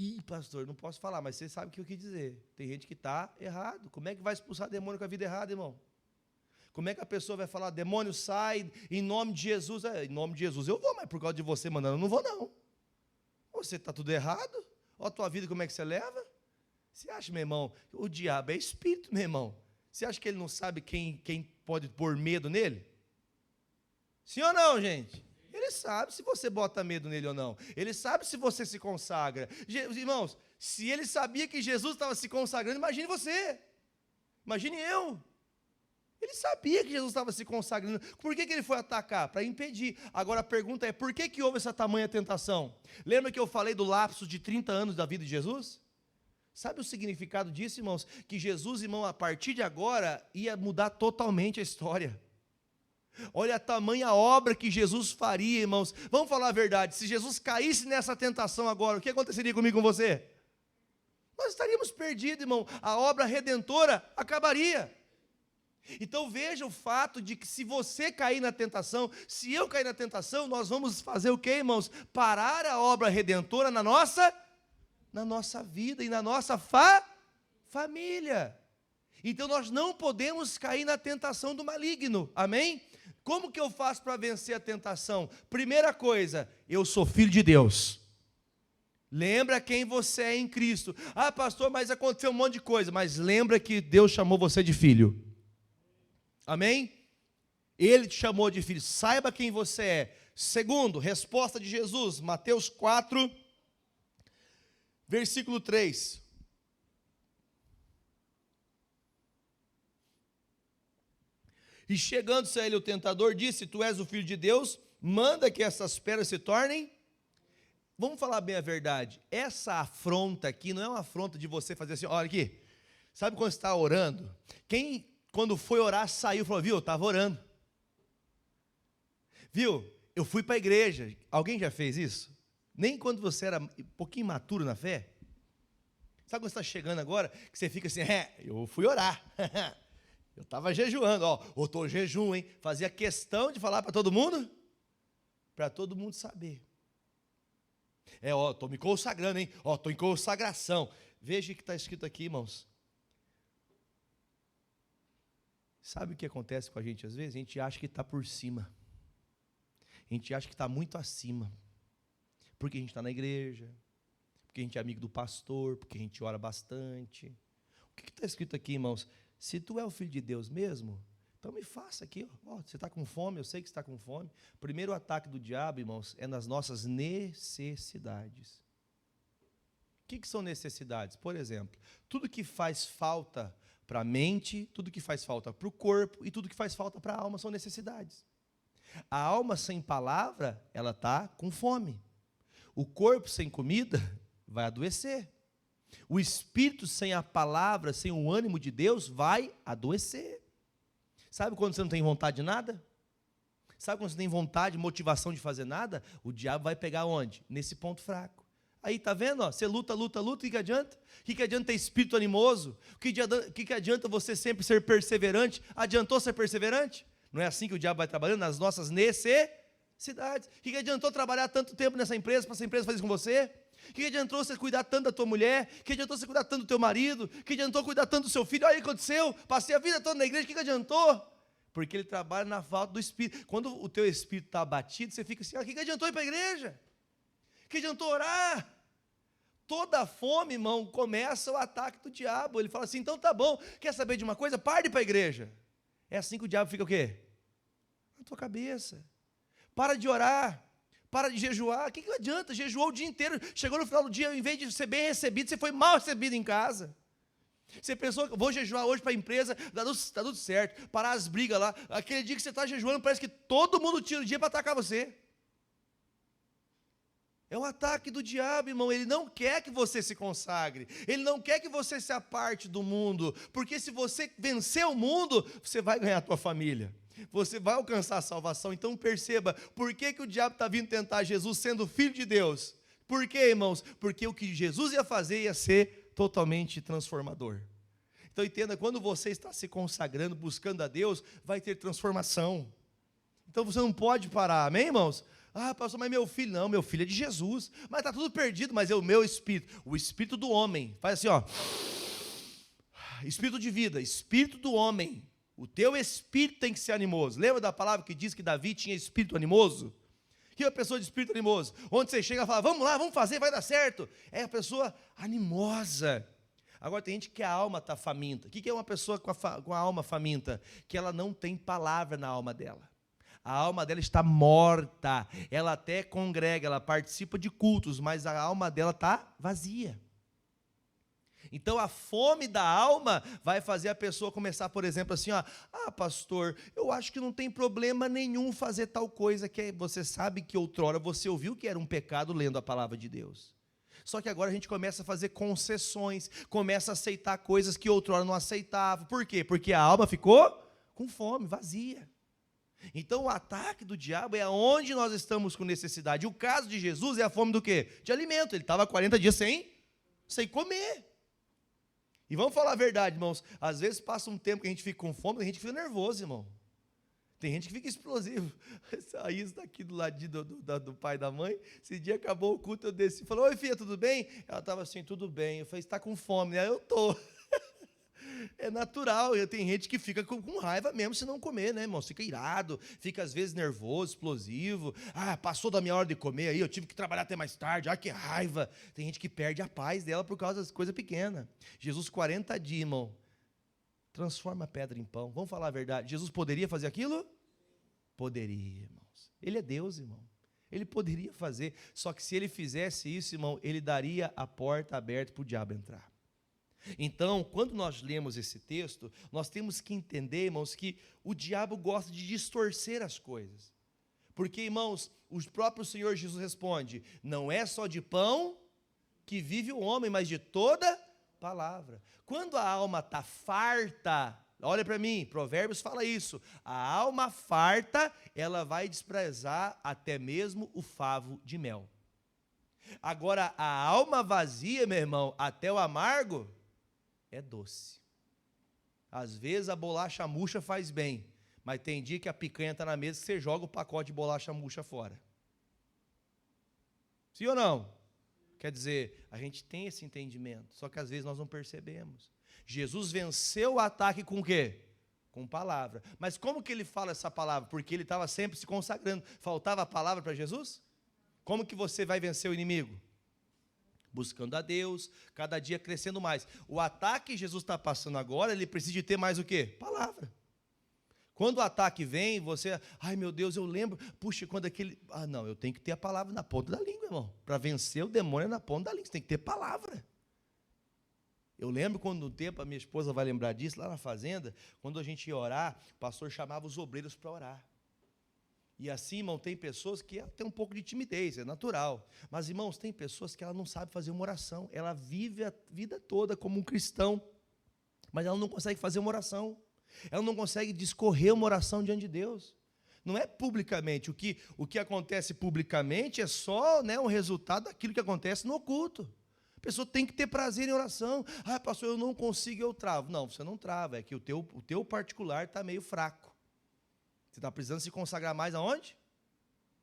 [SPEAKER 1] Ih, pastor, não posso falar, mas você sabe o que eu quis dizer. Tem gente que está errado. Como é que vai expulsar demônio com a vida errada, irmão? Como é que a pessoa vai falar, demônio sai, em nome de Jesus? Em nome de Jesus eu vou, mas por causa de você mandando, eu não vou não. Você está tudo errado? Olha a tua vida, como é que você leva? Você acha, meu irmão, o diabo é espírito, meu irmão. Você acha que ele não sabe quem pode pôr medo nele? Sim ou não, gente? Ele sabe se você bota medo nele ou não. Ele sabe se você se consagra. Irmãos, se ele sabia que Jesus estava se consagrando, imagine você. Imagine eu. Ele sabia que Jesus estava se consagrando. Por que ele foi atacar? Para impedir. Agora a pergunta é, por que houve essa tamanha tentação? Lembra que eu falei do lapso de 30 anos da vida de Jesus? Sabe o significado disso, irmãos? Que Jesus, irmão, a partir de agora, ia mudar totalmente a história. Olha a tamanha obra que Jesus faria, irmãos. Vamos falar a verdade, se Jesus caísse nessa tentação agora, o que aconteceria comigo e com você? Nós estaríamos perdidos, irmão. A obra redentora acabaria. Então veja o fato de que se você cair na tentação, se eu cair na tentação, nós vamos fazer o quê, irmãos? Parar a obra redentora na nossa vida e na nossa família. Então nós não podemos cair na tentação do maligno, amém? Como que eu faço para vencer a tentação? Primeira coisa, eu sou filho de Deus. Lembra quem você é em Cristo. Ah, pastor, mas aconteceu um monte de coisa. Mas lembra que Deus chamou você de filho. Amém? Ele te chamou de filho. Saiba quem você é. Segundo, resposta de Jesus. Mateus 4, versículo 3. E chegando-se a ele o tentador, disse, tu és o filho de Deus, manda que essas pedras se tornem. Vamos falar bem a verdade. Essa afronta aqui não é uma afronta de você fazer assim, olha aqui. Sabe quando você está orando? Quem, quando foi orar, saiu e falou, viu, eu estava orando. Viu, eu fui para a igreja. Alguém já fez isso? Nem quando você era um pouquinho imaturo na fé? Sabe quando você está chegando agora, que você fica assim, eu fui orar. Eu estava jejuando, eu estou em jejum, hein? Fazia questão de falar para todo mundo saber. Estou me consagrando, hein? Estou em consagração. Veja o que está escrito aqui, irmãos. Sabe o que acontece com a gente às vezes? A gente acha que está por cima. A gente acha que está muito acima. Porque a gente está na igreja, porque a gente é amigo do pastor, porque a gente ora bastante. O que está escrito aqui, irmãos? Se tu é o filho de Deus mesmo, então me faça aqui, você está com fome, eu sei que está com fome. Primeiro ataque do diabo, irmãos, é nas nossas necessidades. O que são necessidades? Por exemplo, tudo que faz falta para a mente, tudo que faz falta para o corpo e tudo que faz falta para a alma são necessidades. A alma sem palavra, ela está com fome. O corpo sem comida vai adoecer. O espírito sem a palavra, sem o ânimo de Deus, vai adoecer. Sabe quando você não tem vontade de nada? Sabe quando você tem vontade, motivação de fazer nada? O diabo vai pegar onde? Nesse ponto fraco. Aí, tá vendo? Você luta, o que adianta? O que adianta ter espírito animoso? O que adianta você sempre ser perseverante? Adiantou ser perseverante? Não é assim que o diabo vai trabalhando? Nas nossas necessidades. O que adiantou trabalhar tanto tempo nessa empresa, para essa empresa fazer isso com você? O que adiantou você cuidar tanto da tua mulher? O que adiantou você cuidar tanto do teu marido? O que adiantou cuidar tanto do seu filho? Olha o que aconteceu, passei a vida toda na igreja, o que adiantou? Porque ele trabalha na falta do espírito. Quando o teu espírito está abatido, você fica assim, o que adiantou ir para a igreja? O que adiantou orar? Toda fome, irmão, começa o ataque do diabo. Ele fala assim, então tá bom, quer saber de uma coisa? Pare de ir para a igreja. É assim que o diabo fica o quê? Na tua cabeça. Para de orar. Para de jejuar, o que adianta? Jejuou o dia inteiro, chegou no final do dia, em vez de ser bem recebido, você foi mal recebido em casa. Você pensou, vou jejuar hoje para a empresa, está tudo certo, parar as brigas lá. Aquele dia que você está jejuando, parece que todo mundo tira o dia para atacar você. É um ataque do diabo, irmão. Ele não quer que você se consagre, ele não quer que você se aparte do mundo, porque se você vencer o mundo, você vai ganhar a tua família. Você vai alcançar a salvação. Então perceba, por que o diabo está vindo tentar Jesus sendo filho de Deus? Por quê, irmãos? Porque o que Jesus ia fazer ia ser totalmente transformador. Então entenda, quando você está se consagrando, buscando a Deus, vai ter transformação. Então você não pode parar, amém, irmãos? Ah, pastor, mas meu filho, não, meu filho é de Jesus. Mas está tudo perdido, mas é o meu espírito. O espírito do homem. Faz assim, ó. Espírito de vida, espírito do homem. O teu espírito tem que ser animoso. Lembra da palavra que diz que Davi tinha espírito animoso? Que é a pessoa de espírito animoso? Onde você chega e fala, vamos lá, vamos fazer, vai dar certo. É a pessoa animosa. Agora tem gente que a alma está faminta. O que é uma pessoa com a alma faminta? Que ela não tem palavra na alma dela. A alma dela está morta. Ela até congrega, ela participa de cultos, mas a alma dela está vazia. Então a fome da alma vai fazer a pessoa começar, por exemplo, assim, ó, ah, pastor, eu acho que não tem problema nenhum fazer tal coisa que você sabe que outrora você ouviu que era um pecado lendo a palavra de Deus. Só que agora a gente começa a fazer concessões, começa a aceitar coisas que outrora não aceitava. Por quê? Porque a alma ficou com fome, vazia. Então o ataque do diabo é onde nós estamos com necessidade. O caso de Jesus é a fome do quê? De alimento. Ele estava 40 dias sem comer. E vamos falar a verdade, irmãos, às vezes passa um tempo que a gente fica com fome, a gente fica nervoso, irmão. Tem gente que fica explosivo. A Isa está aqui do ladinho do pai e da mãe. Esse dia acabou o culto, eu desci e falei, oi filha, tudo bem? Ela estava assim, tudo bem. Eu falei, você está com fome? Aí eu estou. É natural, tem gente que fica com raiva mesmo se não comer, né, irmão? Fica irado, fica às vezes nervoso, explosivo. Ah, passou da minha hora de comer aí, eu tive que trabalhar até mais tarde. Ah, que raiva. Tem gente que perde a paz dela por causa das coisas pequenas. Jesus, 40 dias, irmão, transforma a pedra em pão. Vamos falar a verdade. Jesus poderia fazer aquilo? Poderia, irmãos. Ele é Deus, irmão. Ele poderia fazer, só que se ele fizesse isso, irmão, ele daria a porta aberta para o diabo entrar. Então, quando nós lemos esse texto, nós temos que entender, irmãos, que o diabo gosta de distorcer as coisas. Porque, irmãos, o próprio Senhor Jesus responde, não é só de pão que vive o homem, mas de toda palavra. Quando a alma está farta, olha para mim, Provérbios fala isso, a alma farta, ela vai desprezar até mesmo o favo de mel. Agora, a alma vazia, meu irmão, até o amargo, é doce. Às vezes a bolacha murcha faz bem, mas tem dia que a picanha está na mesa que você joga o pacote de bolacha murcha fora. Sim ou não? Quer dizer, a gente tem esse entendimento, só que às vezes nós não percebemos. Jesus venceu o ataque com o quê? Com palavra. Mas como que ele fala essa palavra? Porque ele estava sempre se consagrando. Faltava a palavra para Jesus? Como que você vai vencer o inimigo? Buscando a Deus, cada dia crescendo mais. O ataque que Jesus está passando agora, ele precisa de ter mais o quê? Palavra. Quando o ataque vem, você, ai meu Deus, eu lembro, puxa, quando aquele, não, eu tenho que ter a palavra na ponta da língua, irmão. Para vencer o demônio é na ponta da língua, você tem que ter palavra. Eu lembro quando no tempo, a minha esposa vai lembrar disso, lá na fazenda, quando a gente ia orar, o pastor chamava os obreiros para orar. E assim, irmão, tem pessoas que têm um pouco de timidez, é natural. Mas, irmãos, tem pessoas que ela não sabe fazer uma oração. Ela vive a vida toda como um cristão, mas ela não consegue fazer uma oração. Ela não consegue discorrer uma oração diante de Deus. Não é publicamente. O que acontece publicamente é só, né, um resultado daquilo que acontece no oculto. A pessoa tem que ter prazer em oração. Ah, pastor, eu não consigo, eu travo. Não, você não trava, é que o teu particular está meio fraco. Você está precisando se consagrar mais aonde?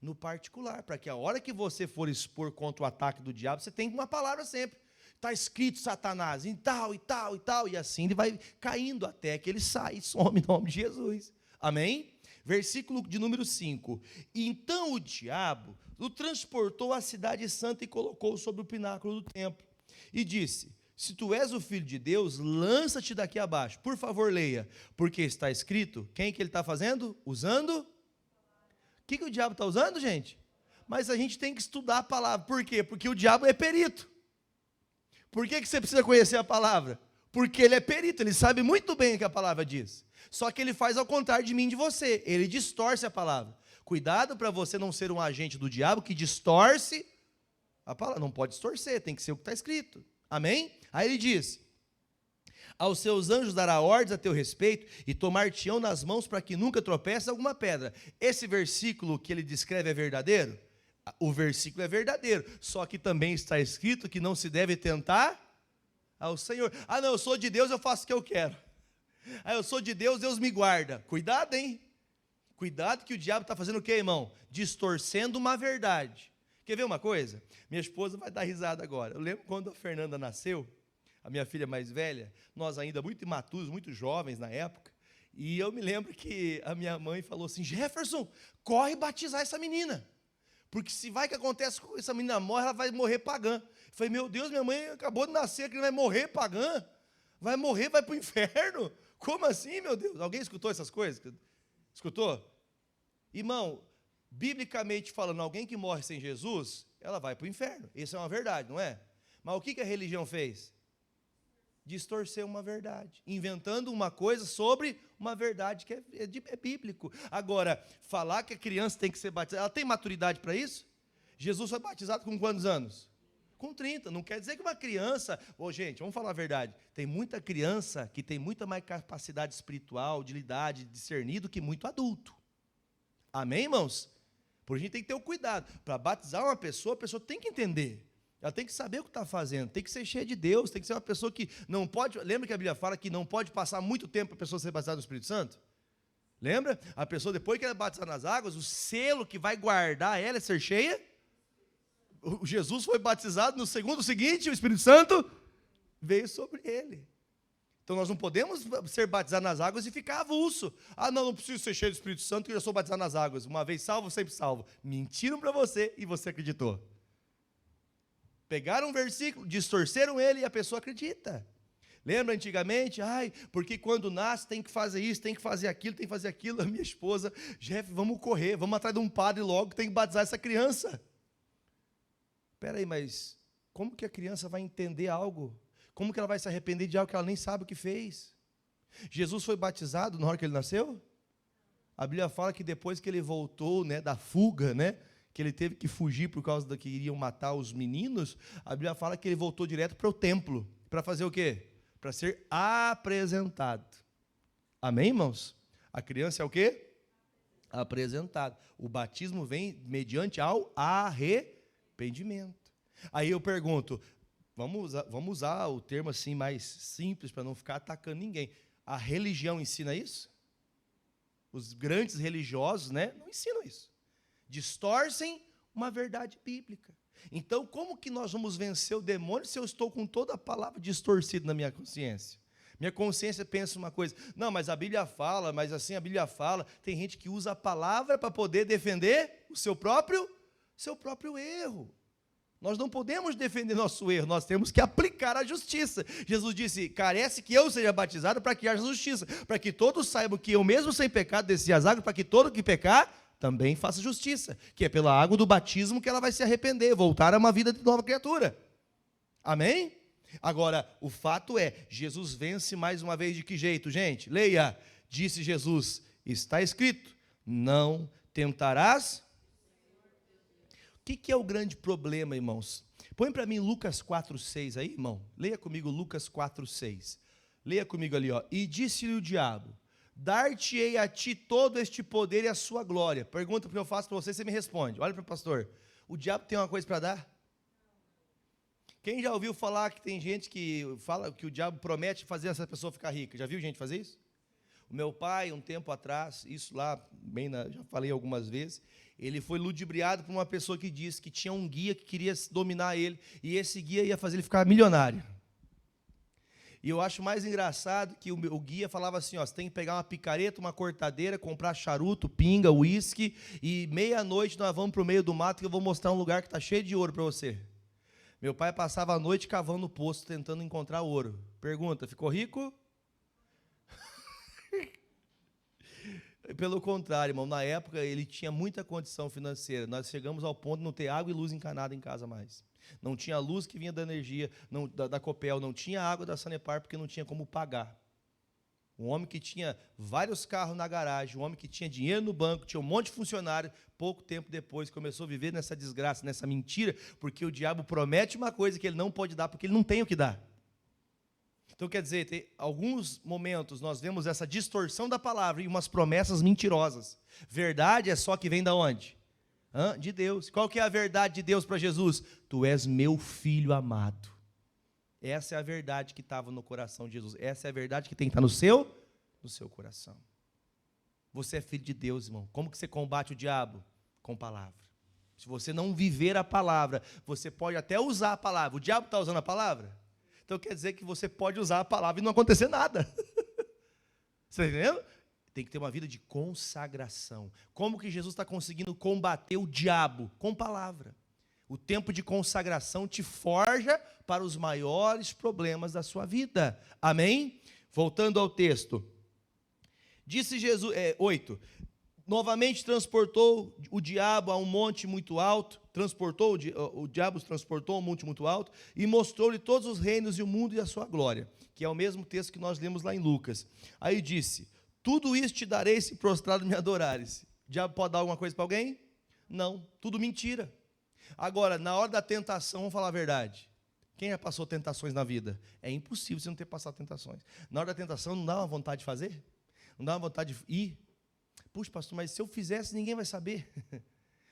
[SPEAKER 1] No particular, para que a hora que você for expor contra o ataque do diabo, você tenha uma palavra sempre. Está escrito Satanás, em tal, e tal, e tal, e assim ele vai caindo até que ele sai e some em nome de Jesus. Amém? Versículo de número 5. Então o diabo o transportou à cidade santa e colocou sobre o pináculo do templo. E disse, se tu és o filho de Deus, lança-te daqui abaixo. Por favor, leia. Porque está escrito, quem que ele está fazendo? Usando? O que o diabo está usando, gente? Mas a gente tem que estudar a palavra. Por quê? Porque o diabo é perito. Por que você precisa conhecer a palavra? Porque ele é perito, ele sabe muito bem o que a palavra diz. Só que ele faz ao contrário de mim e de você. Ele distorce a palavra. Cuidado para você não ser um agente do diabo que distorce a palavra. Não pode distorcer, tem que ser o que está escrito. Amém? Aí ele diz, aos seus anjos dará ordens a teu respeito e tomar-te-ão nas mãos para que nunca tropeces alguma pedra. Esse versículo que ele descreve é verdadeiro? O versículo é verdadeiro, só que também está escrito que não se deve tentar ao Senhor. Ah não, eu sou de Deus, eu faço o que eu quero. Ah, eu sou de Deus, Deus me guarda. Cuidado, hein? Cuidado que o diabo está fazendo o quê, irmão? Distorcendo uma verdade. Quer ver uma coisa? Minha esposa vai dar risada agora. Eu lembro quando a Fernanda nasceu, a minha filha mais velha, nós ainda muito imaturos, muito jovens na época, e eu me lembro que a minha mãe falou assim: Jefferson, corre batizar essa menina, porque se vai que acontece com essa menina morre, ela vai morrer pagã. Eu falei: meu Deus, minha mãe acabou de nascer, que vai morrer pagã? Vai morrer, vai para o inferno? Como assim, meu Deus? Alguém escutou essas coisas? Escutou? Irmão, biblicamente falando, alguém que morre sem Jesus, ela vai para o inferno. Isso é uma verdade, não é? Mas o que a religião fez? Distorcer uma verdade, inventando uma coisa sobre uma verdade que é bíblico. Agora, falar que a criança tem que ser batizada, ela tem maturidade para isso? Jesus foi batizado com quantos anos? Com 30. Não quer dizer que uma criança... gente, vamos falar a verdade. Tem muita criança que tem muita mais capacidade espiritual, de lidar, de discernir, do que muito adulto. Amém, irmãos? Por isso a gente tem que ter o cuidado. Para batizar uma pessoa, a pessoa tem que entender. Ela tem que saber o que está fazendo, tem que ser cheia de Deus, tem que ser uma pessoa que não pode... Lembra que a Bíblia fala que não pode passar muito tempo para a pessoa ser batizada no Espírito Santo? Lembra? A pessoa, depois que ela é batizada nas águas, o selo que vai guardar ela é ser cheia. O Jesus foi batizado no segundo seguinte, o Espírito Santo veio sobre ele. Então nós não podemos ser batizados nas águas e ficar avulso. Não preciso ser cheio do Espírito Santo, que eu já sou batizado nas águas. Uma vez salvo, sempre salvo. Mentiram para você e você acreditou. Pegaram um versículo, distorceram ele e a pessoa acredita. Lembra antigamente? Porque quando nasce tem que fazer isso, tem que fazer aquilo, tem que fazer aquilo. A minha esposa: Jeff, vamos correr, vamos atrás de um padre logo que tem que batizar essa criança. Espera aí, mas como que a criança vai entender algo? Como que ela vai se arrepender de algo que ela nem sabe o que fez? Jesus foi batizado na hora que ele nasceu? A Bíblia fala que depois que ele voltou, da fuga, que ele teve que fugir por causa da que iriam matar os meninos, a Bíblia fala que ele voltou direto para o templo. Para fazer o quê? Para ser apresentado. Amém, irmãos? A criança é o quê? Apresentado. O batismo vem mediante ao arrependimento. Aí eu pergunto, vamos usar o termo assim mais simples para não ficar atacando ninguém. A religião ensina isso? Os grandes religiosos, não ensinam isso. Distorcem uma verdade bíblica. Então, como que nós vamos vencer o demônio se eu estou com toda a palavra distorcida na minha consciência? Minha consciência pensa uma coisa: não, mas a Bíblia fala, mas assim a Bíblia fala. Tem gente que usa a palavra para poder defender o seu próprio erro. Nós não podemos defender nosso erro, nós temos que aplicar a justiça. Jesus disse: carece que eu seja batizado para que haja justiça, para que todos saibam que eu mesmo sem pecado desci as águas, para que todo que pecar também faça justiça, que é pela água do batismo que ela vai se arrepender, voltar a uma vida de nova criatura. Amém? Agora, o fato é, Jesus vence mais uma vez de que jeito, gente? Leia: disse Jesus, está escrito, não tentarás. O que é o grande problema, irmãos? Põe para mim Lucas 4,6 aí, irmão. Leia comigo Lucas 4,6. Leia comigo ali, ó. E disse-lhe o diabo: dar-te-ei a ti todo este poder e a sua glória. Pergunta que eu faço para você, você me responde. Olha para o pastor. O diabo tem uma coisa para dar? Quem já ouviu falar que tem gente que fala que o diabo promete fazer essa pessoa ficar rica? Já viu gente fazer isso? O meu pai, um tempo atrás, isso lá, já falei algumas vezes, ele foi ludibriado por uma pessoa que disse que tinha um guia que queria dominar ele, e esse guia ia fazer ele ficar milionário. E eu acho mais engraçado que o guia falava assim: você tem que pegar uma picareta, uma cortadeira, comprar charuto, pinga, uísque, e meia-noite nós vamos para o meio do mato que eu vou mostrar um lugar que está cheio de ouro para você. Meu pai passava a noite cavando o poço, tentando encontrar ouro. Pergunta: ficou rico? Pelo contrário, irmão, na época ele tinha muita condição financeira. Nós chegamos ao ponto de não ter água e luz encanada em casa mais. Não tinha luz que vinha da energia, da Copel, não tinha água da Sanepar, porque não tinha como pagar. Um homem que tinha vários carros na garagem, um homem que tinha dinheiro no banco, tinha um monte de funcionário, pouco tempo depois começou a viver nessa desgraça, nessa mentira, porque o diabo promete uma coisa que ele não pode dar, porque ele não tem o que dar. Então, quer dizer, tem alguns momentos nós vemos essa distorção da palavra e umas promessas mentirosas. Verdade é só que vem da onde? De Deus. Qual que é a verdade de Deus para Jesus? Tu és meu filho amado. Essa é a verdade que estava no coração de Jesus. Essa é a verdade que tem que estar no seu coração. você é filho de Deus, irmão. Como que você combate o diabo? Com palavra. Se você não viver a palavra, você pode até usar a palavra. O diabo está usando a palavra? Então quer dizer que você pode usar a palavra e não acontecer nada. Você está entendendo? Tem que ter uma vida de consagração. Como que Jesus está conseguindo combater o diabo? Com palavra. O tempo de consagração te forja para os maiores problemas da sua vida. Amém? Voltando ao texto. Disse Jesus, 8. Novamente transportou o diabo a um monte muito alto, o diabo os transportou a um monte muito alto, e mostrou-lhe todos os reinos e o mundo e a sua glória, que é o mesmo texto que nós lemos lá em Lucas. Aí disse, tudo isso te darei se prostrado me adorares. O diabo pode dar alguma coisa para alguém? Não, tudo mentira. Agora, na hora da tentação, vamos falar a verdade. Quem já passou tentações na vida? É impossível você não ter passado tentações. Na hora da tentação, não dá uma vontade de fazer? Não dá uma vontade de ir? Puxa, pastor, mas se eu fizesse, ninguém vai saber.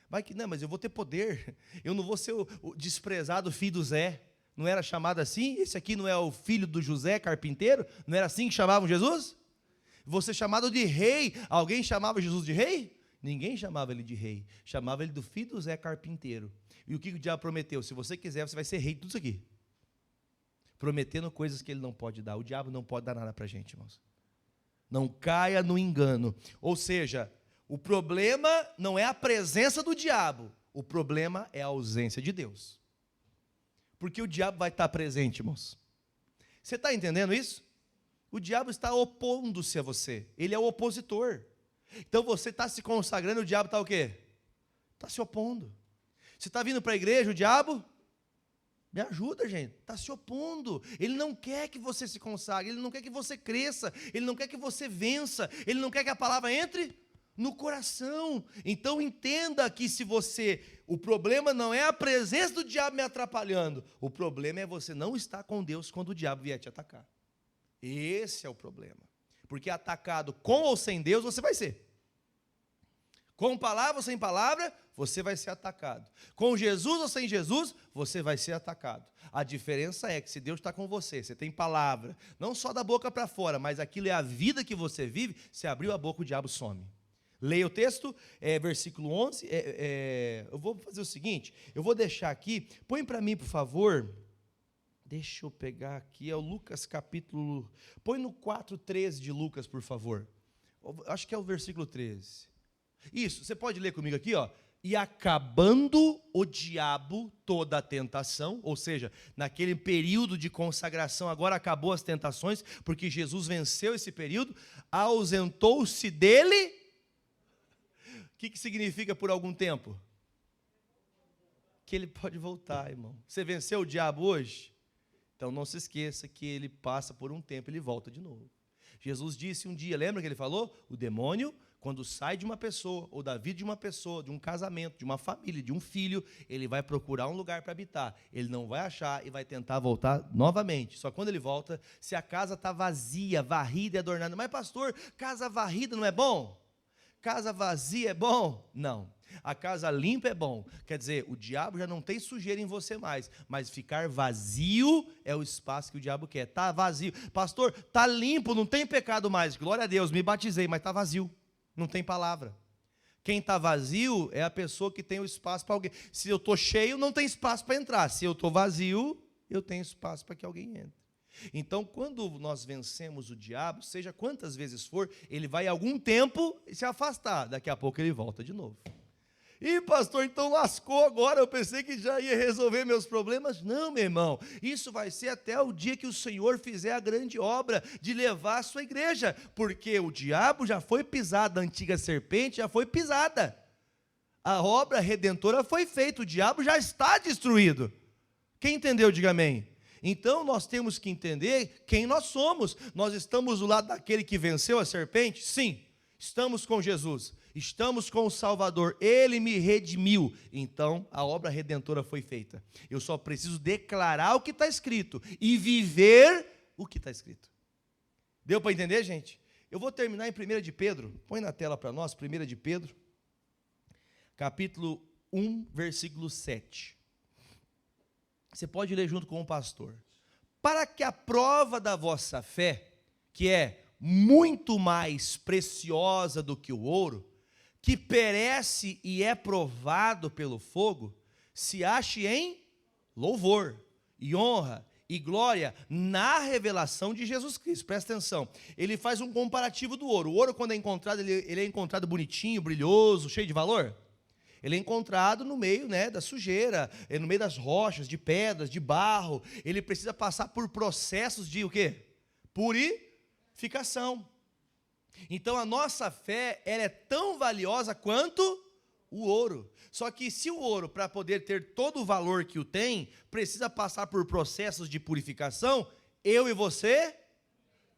[SPEAKER 1] Vai que não, mas eu vou ter poder. Eu não vou ser o desprezado filho do Zé. Não era chamado assim? Esse aqui não é o filho do José, carpinteiro? Não era assim que chamavam Jesus? Vou ser chamado de rei. Alguém chamava Jesus de rei? Ninguém chamava ele de rei. Chamava ele do filho do Zé, carpinteiro. E o que o diabo prometeu? Se você quiser, você vai ser rei de tudo isso aqui. Prometendo coisas que ele não pode dar. O diabo não pode dar nada para a gente, irmãos. Não caia no engano. Ou seja, o problema não é a presença do diabo. O problema é a ausência de Deus. Porque o diabo vai estar presente, irmãos. Você está entendendo isso? O diabo está opondo-se a você. Ele é o opositor. Então você está se consagrando, o diabo está o quê? Está se opondo. Você está vindo para a igreja, o diabo? Me ajuda, gente. Está se opondo. Ele não quer que você se consagre. Ele não quer que você cresça. Ele não quer que você vença. Ele não quer que a palavra entre no coração. Então entenda que o problema não é a presença do diabo me atrapalhando. O problema é você não estar com Deus quando o diabo vier te atacar. Esse é o problema. Porque atacado com ou sem Deus, você vai ser. Com palavra ou sem palavra, você vai ser atacado. Com Jesus ou sem Jesus, você vai ser atacado. A diferença é que se Deus está com você, você tem palavra, não só da boca para fora, mas aquilo é a vida que você vive, você abriu a boca, o diabo some. Leia o texto, versículo 11, eu vou fazer o seguinte, eu vou deixar aqui, põe para mim, por favor, deixa eu pegar aqui, é o Lucas capítulo, põe no 4:13 de Lucas, por favor, acho que é o versículo 13. Isso, você pode ler comigo aqui, ó. E acabando o diabo toda a tentação, ou seja, naquele período de consagração, agora acabou as tentações, porque Jesus venceu esse período, ausentou-se dele. O que significa por algum tempo? Que ele pode voltar, irmão. Você venceu o diabo hoje? Então não se esqueça que ele passa por um tempo, ele volta de novo. Jesus disse um dia, lembra que ele falou? O demônio, quando sai de uma pessoa, ou da vida de uma pessoa, de um casamento, de uma família, de um filho, ele vai procurar um lugar para habitar. Ele não vai achar e vai tentar voltar novamente. Só quando ele volta, se a casa está vazia, varrida e adornada. Mas pastor, casa varrida não é bom? Casa vazia é bom? Não. A casa limpa é bom. Quer dizer, o diabo já não tem sujeira em você mais, mas ficar vazio é o espaço que o diabo quer. Está vazio. Pastor, está limpo, não tem pecado mais. Glória a Deus, me batizei, mas está vazio. Não tem palavra. Quem está vazio é a pessoa que tem o espaço para alguém. Se eu estou cheio, não tem espaço para entrar. Se eu estou vazio, eu tenho espaço para que alguém entre. Então, quando nós vencemos o diabo, seja quantas vezes for, ele vai algum tempo se afastar. Daqui a pouco ele volta de novo. Ih, pastor, então lascou agora, eu pensei que já ia resolver meus problemas. Não, meu irmão, isso vai ser até o dia que o Senhor fizer a grande obra de levar a sua igreja, porque o diabo já foi pisado, a antiga serpente já foi pisada. A obra redentora foi feita, o diabo já está destruído. Quem entendeu, diga amém. Então nós temos que entender quem nós somos. Nós estamos do lado daquele que venceu a serpente? Sim, estamos com Jesus. Estamos com o Salvador, Ele me redimiu, então a obra redentora foi feita. Eu só preciso declarar o que está escrito e viver o que está escrito. Deu para entender, gente? Eu vou terminar em 1 de Pedro, põe na tela para nós, 1 de Pedro, capítulo 1, versículo 7. Você pode ler junto com o pastor. Para que a prova da vossa fé, que é muito mais preciosa do que o ouro, que perece e é provado pelo fogo, se ache em louvor e honra e glória na revelação de Jesus Cristo. Presta atenção, ele faz um comparativo do ouro. O ouro, quando é encontrado, ele é encontrado bonitinho, brilhoso, cheio de valor. Ele é encontrado no meio, da sujeira, no meio das rochas, de pedras, de barro. Ele precisa passar por processos de o quê? Purificação. Então a nossa fé, ela é tão valiosa quanto o ouro. Só que se o ouro, para poder ter todo o valor que o tem, precisa passar por processos de purificação, eu e você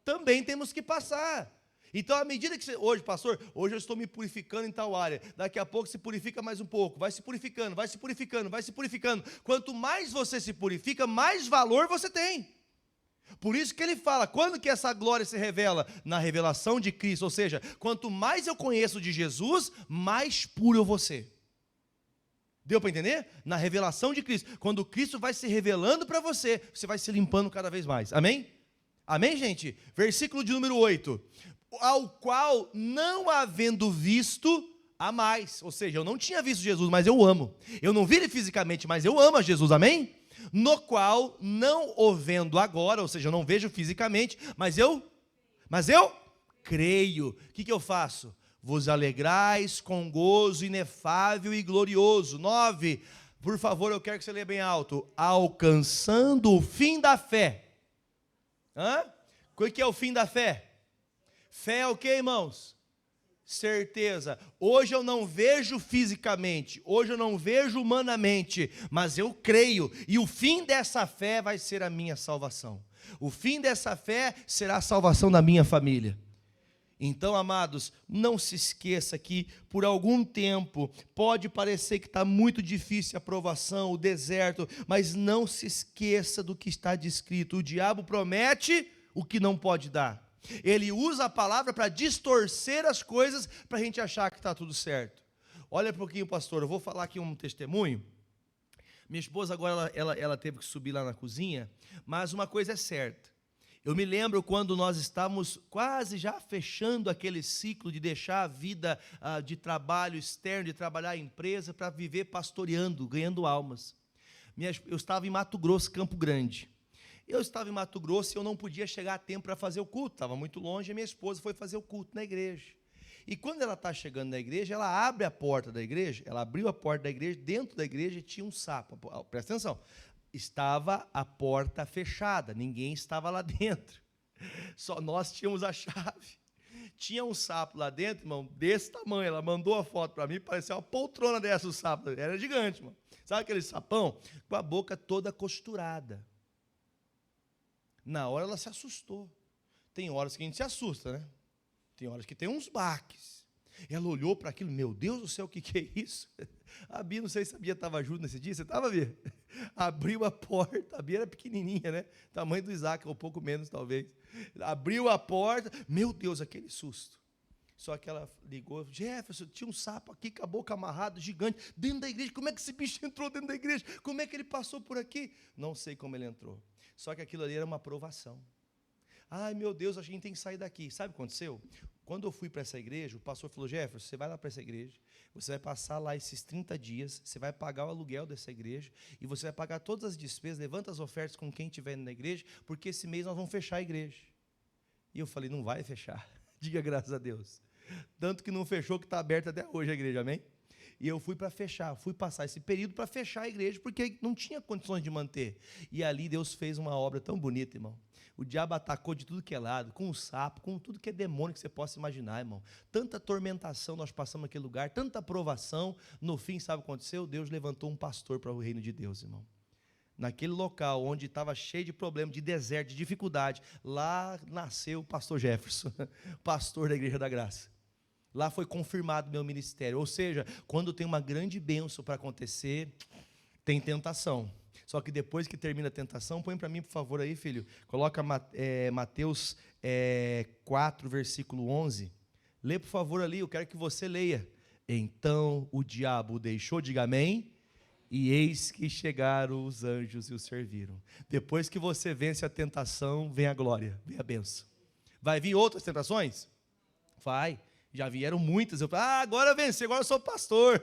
[SPEAKER 1] também temos que passar. Então, à medida que você, hoje, pastor, hoje eu estou me purificando em tal área, daqui a pouco se purifica mais um pouco, vai se purificando, vai se purificando, vai se purificando. Quanto mais você se purifica, mais valor você tem. Por isso que ele fala, quando que essa glória se revela? Na revelação de Cristo, ou seja, quanto mais eu conheço de Jesus, mais puro eu vou ser. Deu para entender? Na revelação de Cristo. Quando Cristo vai se revelando para você, você vai se limpando cada vez mais. Amém? Amém, gente? Versículo de número 8. Ao qual, não havendo visto, há mais. Ou seja, eu não tinha visto Jesus, mas eu amo. Eu não vi ele fisicamente, mas eu amo a Jesus. Amém? No qual, não o vendo agora, ou seja, eu não vejo fisicamente, mas eu creio. O que eu faço? Vos alegrais com gozo inefável e glorioso. 9, por favor, eu quero que você leia bem alto. Alcançando o fim da fé. O que é o fim da fé? Fé é o que, irmãos? Certeza. Hoje eu não vejo fisicamente, hoje eu não vejo humanamente, mas eu creio, e o fim dessa fé vai ser a minha salvação. O fim dessa fé será a salvação da minha família. Então, amados, não se esqueça que por algum tempo pode parecer que está muito difícil a provação, o deserto, mas não se esqueça do que está descrito. O diabo promete o que não pode dar. Ele usa a palavra para distorcer as coisas, para a gente achar que está tudo certo. Olha um pouquinho, pastor, eu vou falar aqui um testemunho. Minha esposa agora, ela teve que subir lá na cozinha, mas uma coisa é certa. Eu me lembro quando nós estávamos quase já fechando aquele ciclo de deixar a vida de trabalho externo, de trabalhar em empresa, para viver pastoreando, ganhando almas. Eu estava em Mato Grosso, Campo Grande. Eu estava em Mato Grosso e eu não podia chegar a tempo para fazer o culto, estava muito longe, e minha esposa foi fazer o culto na igreja. E quando ela está chegando na igreja, ela abre a porta da igreja, ela abriu a porta da igreja, dentro da igreja tinha um sapo. Presta atenção, estava a porta fechada, ninguém estava lá dentro, só nós tínhamos a chave. Tinha um sapo lá dentro, irmão, desse tamanho. Ela mandou a foto para mim, parecia uma poltrona dessa, o sapo, era gigante, irmão. Sabe aquele sapão? Com a boca toda costurada. Na hora ela se assustou. Tem horas que a gente se assusta, né? Tem horas que tem uns baques. Ela olhou para aquilo, meu Deus do céu, o que é isso? A Bia, não sei se a Bia estava junto nesse dia, você estava, Bia? Abriu a porta, a Bia era pequenininha, né? Tamanho do Isaac, ou um pouco menos talvez. Abriu a porta, meu Deus, aquele susto. Só que ela ligou, Jefferson, tinha um sapo aqui com a boca amarrada, gigante, dentro da igreja. Como é que esse bicho entrou dentro da igreja? Como é que ele passou por aqui? Não sei como ele entrou. Só que aquilo ali era uma provação. Ai, meu Deus, a gente tem que sair daqui. Sabe o que aconteceu? Quando eu fui para essa igreja, o pastor falou, Jefferson, você vai lá para essa igreja, você vai passar lá esses 30 dias, você vai pagar o aluguel dessa igreja, e você vai pagar todas as despesas, levanta as ofertas com quem estiver na igreja, porque esse mês nós vamos fechar a igreja. E eu falei, não vai fechar. Diga graças a Deus. Tanto que não fechou, que está aberta até hoje a igreja, amém? E eu fui para fechar, fui passar esse período para fechar a igreja, porque não tinha condições de manter. E ali Deus fez uma obra tão bonita, irmão. O diabo atacou de tudo que é lado, com o sapo, com tudo que é demônio que você possa imaginar, irmão. Tanta tormentação nós passamos naquele lugar, tanta provação. No fim, sabe o que aconteceu? Deus levantou um pastor para o reino de Deus, irmão. Naquele local onde estava cheio de problemas, de deserto, de dificuldade, lá nasceu o pastor Jefferson, pastor da Igreja da Graça. Lá foi confirmado meu ministério. Ou seja, quando tem uma grande bênção para acontecer, tem tentação. Só que depois que termina a tentação, põe para mim, por favor, aí, filho. Coloca Mateus 4, versículo 11. Lê, por favor, ali, eu quero que você leia. Então o diabo deixou, diga amém, e eis que chegaram os anjos e o serviram. Depois que você vence a tentação, vem a glória, vem a bênção. Vai vir outras tentações? Vai. Já vieram muitas. Eu falei, agora eu venci, agora eu sou pastor.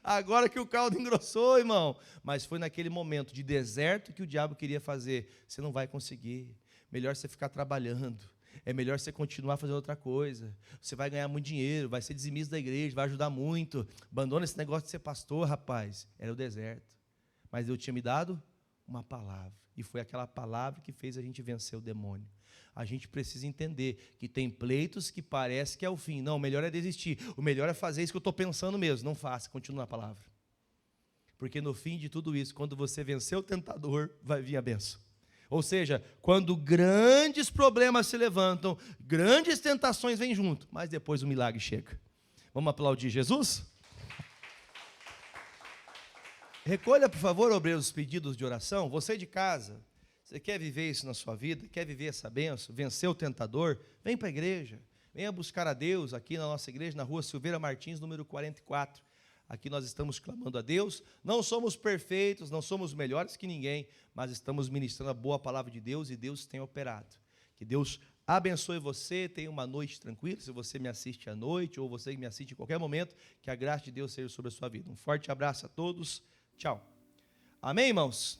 [SPEAKER 1] Agora que o caldo engrossou, irmão. Mas foi naquele momento de deserto que o diabo queria fazer. Você não vai conseguir. Melhor você ficar trabalhando. É melhor você continuar fazendo outra coisa. Você vai ganhar muito dinheiro, vai ser dizimista da igreja, vai ajudar muito. Abandona esse negócio de ser pastor, rapaz. Era o deserto. Mas Deus tinha me dado uma palavra. E foi aquela palavra que fez a gente vencer o demônio. A gente precisa entender que tem pleitos que parece que é o fim. Não, o melhor é desistir. O melhor é fazer isso que eu estou pensando mesmo. Não faça, continua na palavra. Porque no fim de tudo isso, quando você vencer o tentador, vai vir a bênção. Ou seja, quando grandes problemas se levantam, grandes tentações vêm junto, mas depois o milagre chega. Vamos aplaudir Jesus? Recolha, por favor, obreiros, os pedidos de oração. Você de casa, você quer viver isso na sua vida? Quer viver essa bênção? Vencer o tentador? Vem para a igreja. Venha buscar a Deus aqui na nossa igreja, na rua Silveira Martins, número 44. Aqui nós estamos clamando a Deus. Não somos perfeitos, não somos melhores que ninguém, mas estamos ministrando a boa palavra de Deus e Deus tem operado. Que Deus abençoe você, tenha uma noite tranquila. Se você me assiste à noite ou você me assiste em qualquer momento, que a graça de Deus seja sobre a sua vida. Um forte abraço a todos. Tchau. Amém, irmãos?